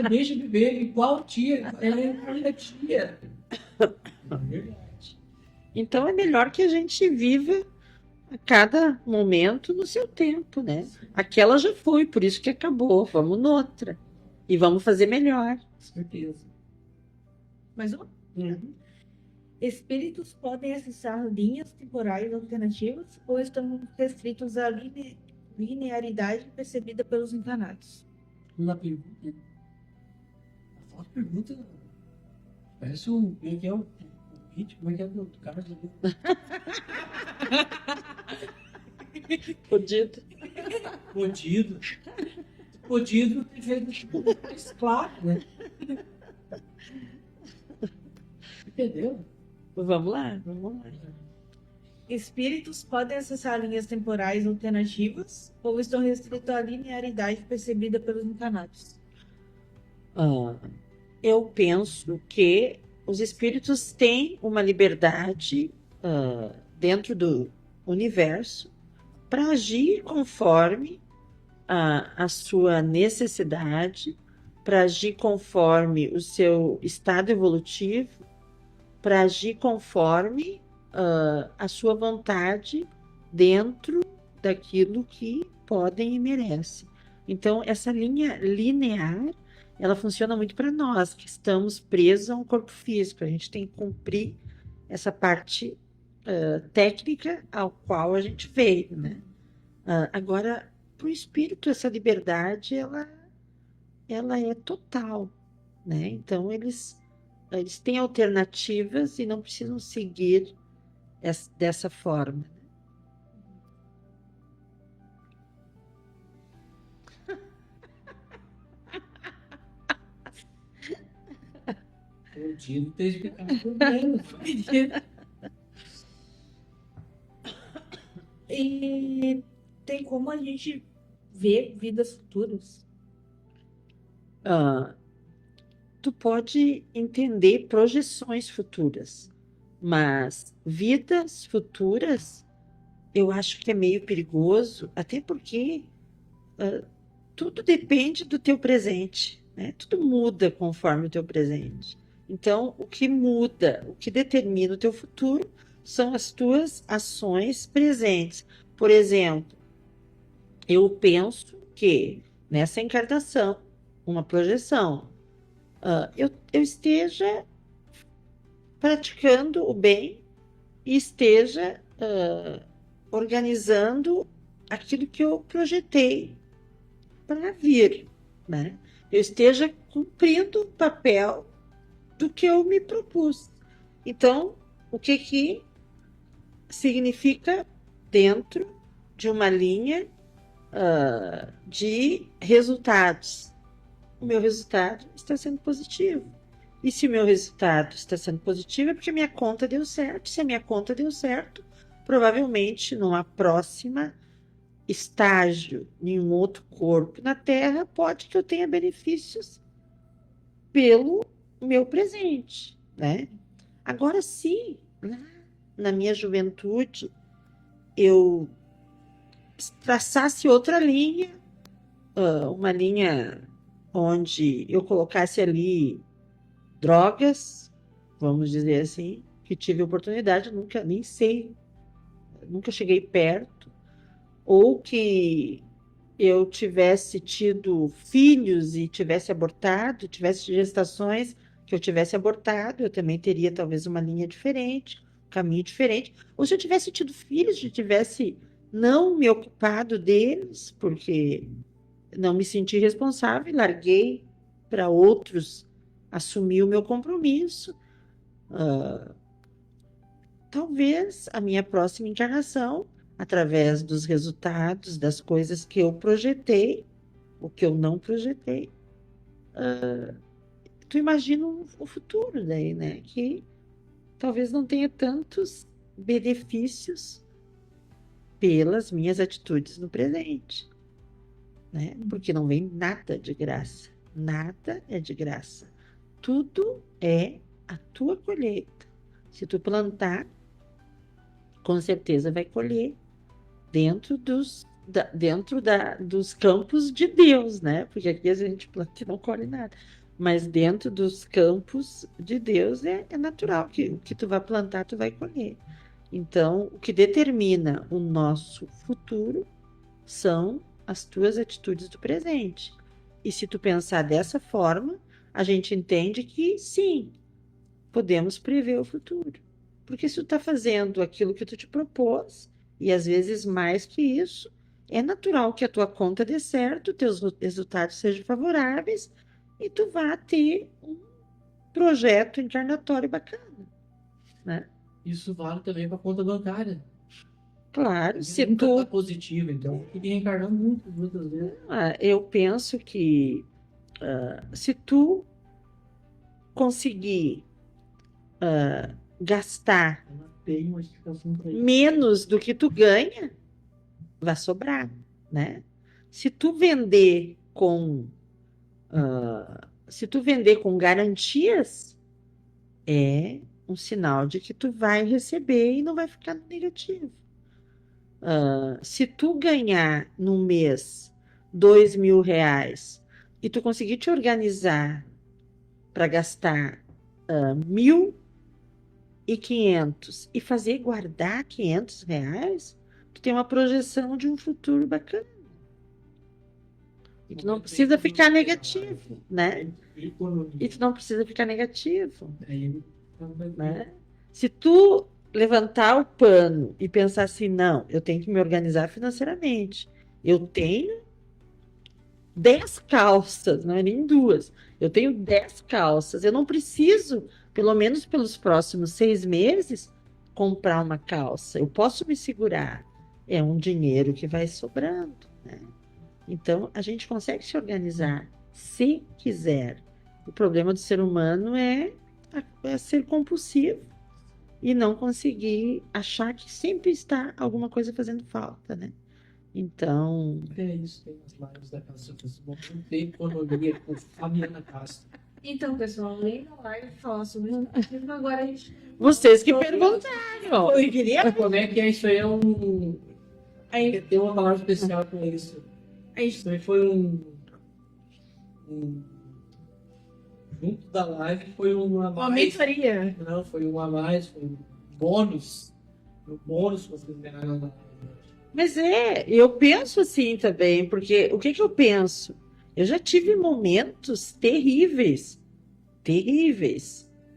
Deixa eu beber, igual tia, ela é minha tia. Verdade. Então é melhor que a gente viva a cada momento no seu tempo, né? Aquela já foi, por isso que acabou. Vamos noutra. E vamos fazer melhor. Certeza. Mais uma? Espíritos podem acessar linhas temporais alternativas ou estão restritos à linearidade percebida pelos encarnados? Uma pergunta. A foto pergunta. Parece um. Como é que é o vídeo? Como é que é do cara? Podido. Podido ter feito mais claro, né? Entendeu? Vamos lá, vamos lá. Espíritos podem acessar linhas temporais alternativas ou estão restritos à linearidade percebida pelos encarnados? Eu penso que os espíritos têm uma liberdade dentro do universo para agir conforme a sua necessidade, para agir conforme o seu estado evolutivo, para agir conforme a sua vontade dentro daquilo que podem e merecem. Então, essa linha linear, ela funciona muito para nós, que estamos presos a um corpo físico. A gente tem que cumprir essa parte técnica ao qual a gente veio, né? Agora, para o espírito, essa liberdade, ela é total, né? Então, eles têm alternativas e não precisam seguir dessa forma. O Dino tem que ficar problema. E tem como a gente ver vidas futuras? Tu pode entender projeções futuras, mas vidas futuras eu acho que é meio perigoso, até porque tudo depende do teu presente, né? Tudo muda conforme o teu presente. Então, o que muda, o que determina o teu futuro são as tuas ações presentes. Por exemplo, eu penso que nessa encarnação, uma projeção, eu esteja praticando o bem e esteja organizando aquilo que eu projetei para vir, né? Eu esteja cumprindo o papel do que eu me propus. Então, o que significa dentro de uma linha de resultados? O meu resultado está sendo positivo. E se o meu resultado está sendo positivo, é porque minha conta deu certo. Se a minha conta deu certo, provavelmente numa próxima estágio, em um outro corpo na Terra, pode que eu tenha benefícios pelo meu presente, né? Agora, se na minha juventude eu traçasse outra linha, uma linha onde eu colocasse ali drogas, vamos dizer assim, que tive oportunidade, nunca nem sei, nunca cheguei perto, ou que eu tivesse tido filhos e tivesse abortado, tivesse gestações que eu tivesse abortado, eu também teria talvez uma linha diferente, um caminho diferente. Ou se eu tivesse tido filhos, se eu tivesse não me ocupado deles, porque não me senti responsável, larguei para outros assumir o meu compromisso. Talvez a minha próxima encarnação, através dos resultados, das coisas que eu projetei, o que eu não projetei, tu imagina o futuro daí, né? Que talvez não tenha tantos benefícios pelas minhas atitudes no presente, né? Porque não vem nada de graça. Nada é de graça. Tudo é a tua colheita. Se tu plantar, com certeza vai colher dentro dos campos de Deus, né? Porque aqui a gente planta e não colhe nada. Mas dentro dos campos de Deus é natural que o que tu vai plantar, tu vai colher. Então, o que determina o nosso futuro são as tuas atitudes do presente. E se tu pensar dessa forma, a gente entende que sim, podemos prever o futuro. Porque se tu está fazendo aquilo que tu te propôs, e às vezes mais que isso, é natural que a tua conta dê certo, teus resultados sejam favoráveis e tu vá ter um projeto encarnatório bacana, né? Isso vale também para a conta bancária. Claro, se Nunca tu... tá positivo, então tem que reencarnar muitas vezes. Eu penso que se tu conseguir gastar Ela tem uma explicação para isso. menos do que tu ganha, vai sobrar, né? Se tu vender com garantias, é um sinal de que tu vai receber e não vai ficar no negativo. Se tu ganhar no mês R$ 2.000 e tu conseguir te organizar para gastar 1.500 e fazer guardar R$ 500, tu tem uma projeção de um futuro bacana. E tu não precisa ficar negativo, né? E tu não precisa ficar negativo, né? Se tu levantar o pano e pensar assim, não, eu tenho que me organizar financeiramente. Eu tenho 10 calças, não é nem 2. Eu tenho 10 calças. Eu não preciso, pelo menos pelos próximos 6 meses, comprar uma calça. Eu posso me segurar. É um dinheiro que vai sobrando, né? Então, a gente consegue se organizar se quiser. O problema do ser humano é ser compulsivo e não conseguir achar que sempre está alguma coisa fazendo falta, né? Então, É isso, tem as lives da Casa Vão ter economia com Fabiana Castro. Então, pessoal, além da live falar sobre isso, agora a gente... vocês que perguntaram. Eu queria... Como é que é isso aí? Tem uma palavra especial com isso. Isso aí foi junto da live foi uma Uma mais. mentoria. Não, foi um a mais, foi um bônus. Um bônus que vocês ganharam na live. Mas eu penso assim também, porque o que eu penso? Eu já tive momentos terríveis,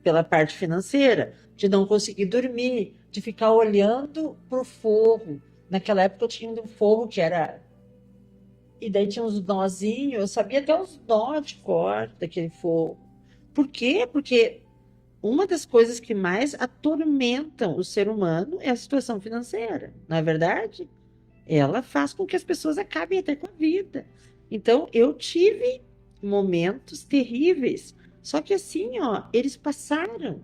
pela parte financeira, de não conseguir dormir, de ficar olhando pro forro. Naquela época eu tinha um forro que era... E daí tinha uns nozinhos, eu sabia até os nós de corda daquele forro. Por quê? Porque uma das coisas que mais atormentam o ser humano é a situação financeira, não é verdade? Ela faz com que as pessoas acabem até com a vida. Então, eu tive momentos terríveis, só que assim, ó, eles passaram.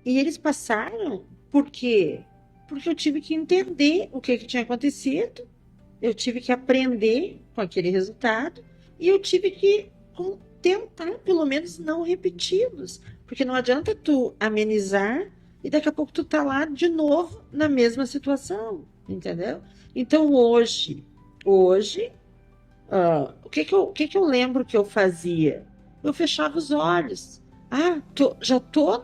E eles passaram por quê? Porque eu tive que entender o que tinha acontecido, eu tive que aprender com aquele resultado e eu tive que tentar, pelo menos, não repeti-los. Porque não adianta tu amenizar e daqui a pouco tu tá lá de novo na mesma situação, entendeu? Então, hoje, o que eu lembro que eu fazia? Eu fechava os olhos. Já tô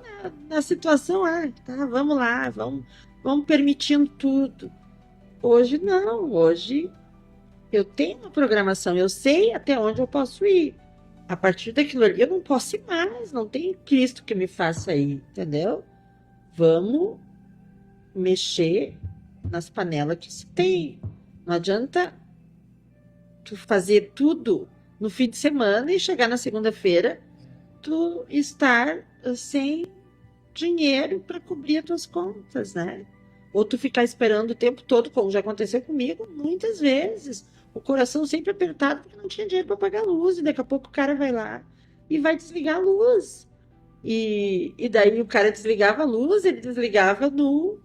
na situação, tá, vamos lá, vamos permitindo tudo. Hoje não, hoje eu tenho uma programação, eu sei até onde eu posso ir. A partir daquilo ali eu não posso ir mais, não tem Cristo que me faça ir, entendeu? Vamos mexer nas panelas que se tem. Não adianta tu fazer tudo no fim de semana e chegar na segunda-feira tu estar sem dinheiro para cobrir as tuas contas, né? Ou tu ficar esperando o tempo todo, como já aconteceu comigo muitas vezes. O coração sempre apertado porque não tinha dinheiro para pagar a luz. E daqui a pouco o cara vai lá e vai desligar a luz. E daí o cara desligava a luz, ele desligava no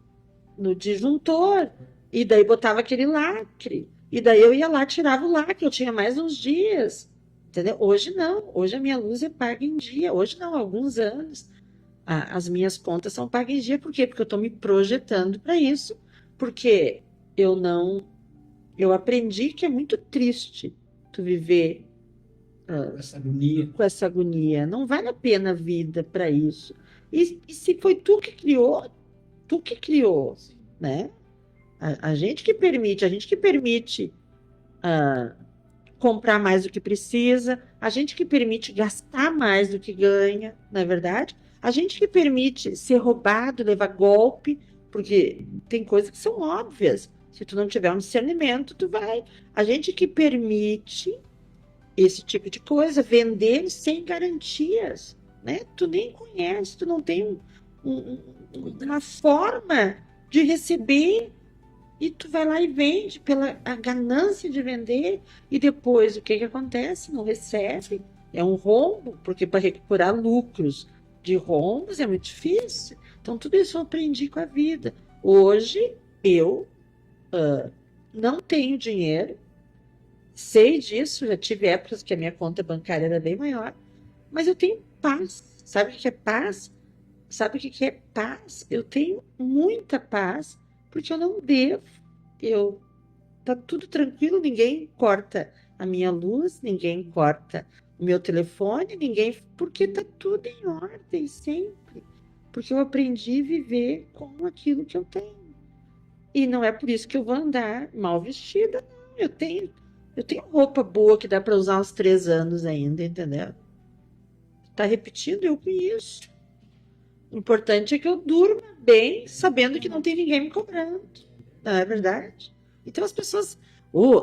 disjuntor. E daí botava aquele lacre. E daí eu ia lá, tirava o lacre. Eu tinha mais uns dias. Entendeu? Hoje não. Hoje a minha luz é paga em dia. Hoje não, há alguns anos. As minhas contas são pagas em dia. Por quê? Porque eu estou me projetando para isso. Porque eu aprendi que é muito triste tu viver com essa agonia. Não vale a pena a vida para isso. E se foi tu que criou, né? A gente que permite comprar mais do que precisa, a gente que permite gastar mais do que ganha, não é verdade? A gente que permite ser roubado, levar golpe, porque tem coisas que são óbvias. Se tu não tiver um discernimento, tu vai. A gente que permite esse tipo de coisa, vender sem garantias, né? Tu nem conhece, tu não tem uma forma de receber e tu vai lá e vende pela a ganância de vender e depois o que acontece? Não recebe, é um rombo, porque para recuperar lucros de rombos é muito difícil. Então tudo isso eu aprendi com a vida. Hoje eu não tenho dinheiro, sei disso, já tive épocas que a minha conta bancária era bem maior, mas eu tenho paz. Sabe o que é paz? sabe o que que é paz? Eu tenho muita paz, porque eu não devo. Tá tudo tranquilo, ninguém corta a minha luz, ninguém corta o meu telefone, porque tá tudo em ordem sempre. Porque eu aprendi a viver com aquilo que eu tenho. E não é por isso que eu vou andar mal vestida, não. Eu tenho roupa boa que dá para usar uns 3 anos ainda, entendeu? Tá repetindo, eu conheço. O importante é que eu durma bem, sabendo que não tem ninguém me cobrando. Não é verdade? Então as pessoas.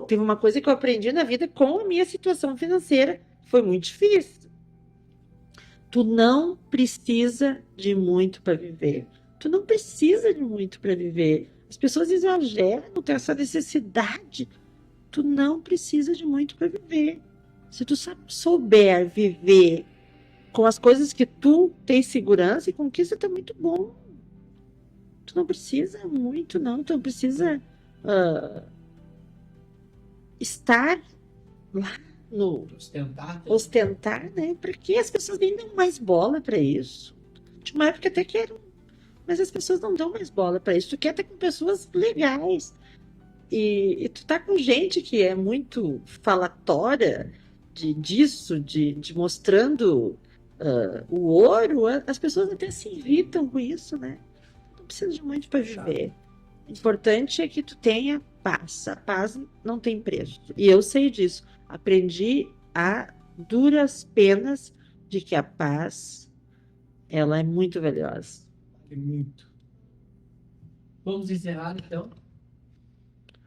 Teve uma coisa que eu aprendi na vida com a minha situação financeira. Foi muito difícil. Tu não precisa de muito para viver. Tu não precisa de muito para viver. As pessoas exageram, tem essa necessidade. Tu não precisa de muito para viver. Se tu souber viver com as coisas que tu tem segurança e conquista, tá muito bom. Tu não precisa muito, não. Tu não precisa estar lá no ostentar, né? Porque as pessoas nem dão mais bola para isso. De uma época até quero, mas as pessoas não dão mais bola para isso. Tu quer estar com pessoas legais. E tu tá com gente que é muito falatória disso, de mostrando o ouro. As pessoas até se irritam com isso, né? Não precisa de muito para viver. O importante é que tu tenha paz. A paz não tem preço. E eu sei disso. Aprendi a duras penas de que a paz, ela é muito valiosa. É muito. Vamos encerrar, então.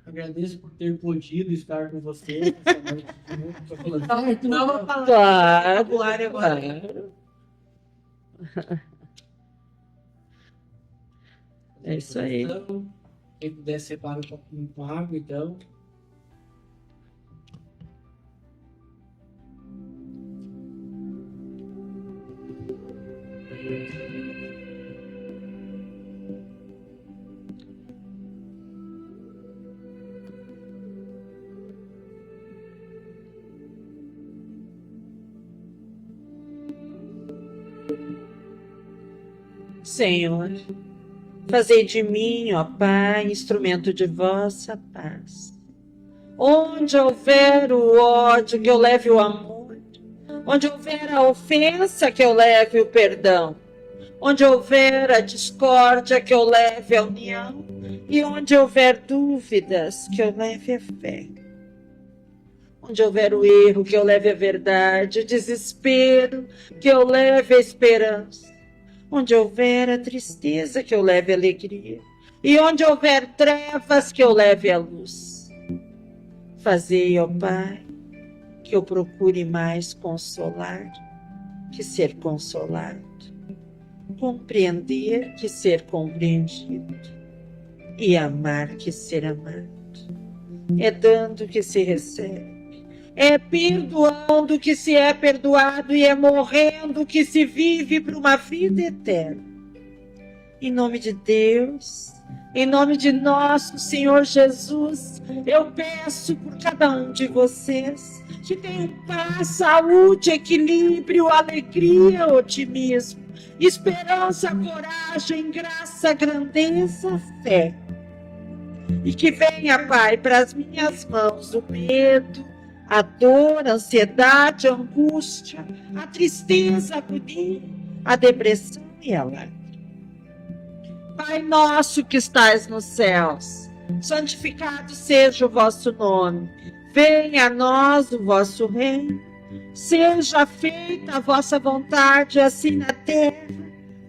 Agradeço por ter podido estar com você essa noite. Não vou falar. Claro, Vocabulário agora. claro. É isso aí. Então, quem puder separar um pouquinho com água, então. Senhor, fazei de mim, ó Pai, instrumento de vossa paz. Onde houver o ódio, que eu leve o amor. Onde houver a ofensa, que eu leve o perdão. Onde houver a discórdia, que eu leve a união. E onde houver dúvidas, que eu leve a fé. Onde houver o erro, que eu leve a verdade. O desespero, que eu leve a esperança. Onde houver a tristeza, que eu leve a alegria. E onde houver trevas, que eu leve a luz. Fazei, ó Pai, que eu procure mais consolar que ser consolado. Compreender que ser compreendido. E amar que ser amado. É dando que se recebe. É perdoando que se é perdoado e é morrendo que se vive para uma vida eterna. Em nome de Deus, em nome de nosso Senhor Jesus, eu peço por cada um de vocês que tenham paz, saúde, equilíbrio, alegria, otimismo, esperança, coragem, graça, grandeza, fé. E que venha, Pai, para as minhas mãos o medo, a dor, a ansiedade, a angústia, a tristeza, a agonia, a depressão e a lágrima. Pai nosso que estais nos céus, santificado seja o vosso nome. Venha a nós o vosso reino. Seja feita a vossa vontade, assim na terra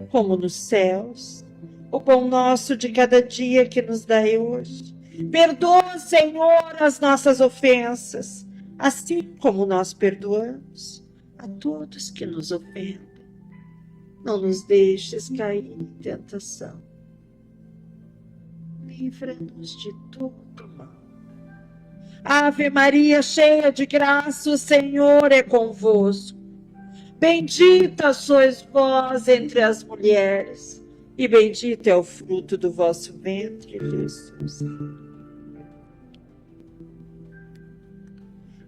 como nos céus. O pão nosso de cada dia que nos dai hoje. Perdoa, Senhor, as nossas ofensas, assim como nós perdoamos a todos que nos ofendem. Não nos deixes cair em tentação. Livra-nos de todo mal. Ave Maria, cheia de graça, o Senhor é convosco. Bendita sois vós entre as mulheres, e bendito é o fruto do vosso ventre, Jesus.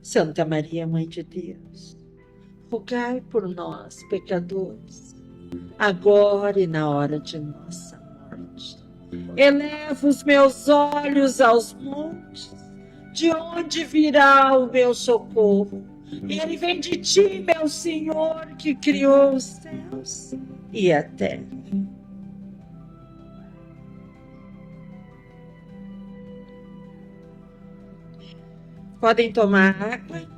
Santa Maria, Mãe de Deus, rogai por nós, pecadores, agora e na hora de nossa morte. Elevo os meus olhos aos montes, de onde virá o meu socorro? Ele vem de ti, meu Senhor, que criou os céus e a terra. Podem tomar água.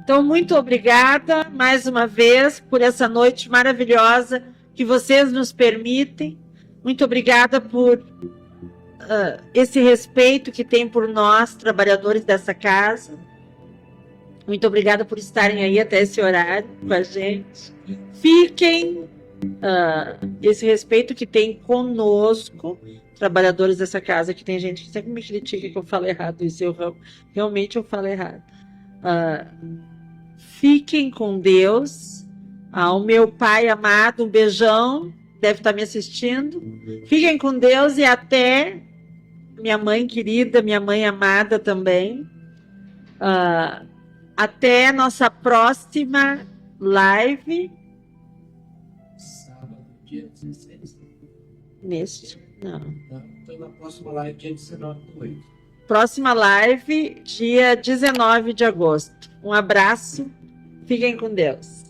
Então, muito obrigada mais uma vez por essa noite maravilhosa que vocês nos permitem. Muito obrigada por esse respeito que tem por nós, trabalhadores dessa casa. Muito obrigada por estarem aí até esse horário com a gente. Fiquem, esse respeito que tem conosco, trabalhadores dessa casa, que tem gente que sempre me critica que eu falo errado, isso realmente eu falo errado. Fiquem com Deus. Ao meu pai amado, um beijão, deve estar me assistindo. Fiquem com Deus e até minha mãe querida, minha mãe amada também. Até nossa próxima live. Sábado, dia 16. Não. Então, na próxima live, dia 19/8. Próxima live, dia 19 de agosto. Um abraço. Fiquem com Deus.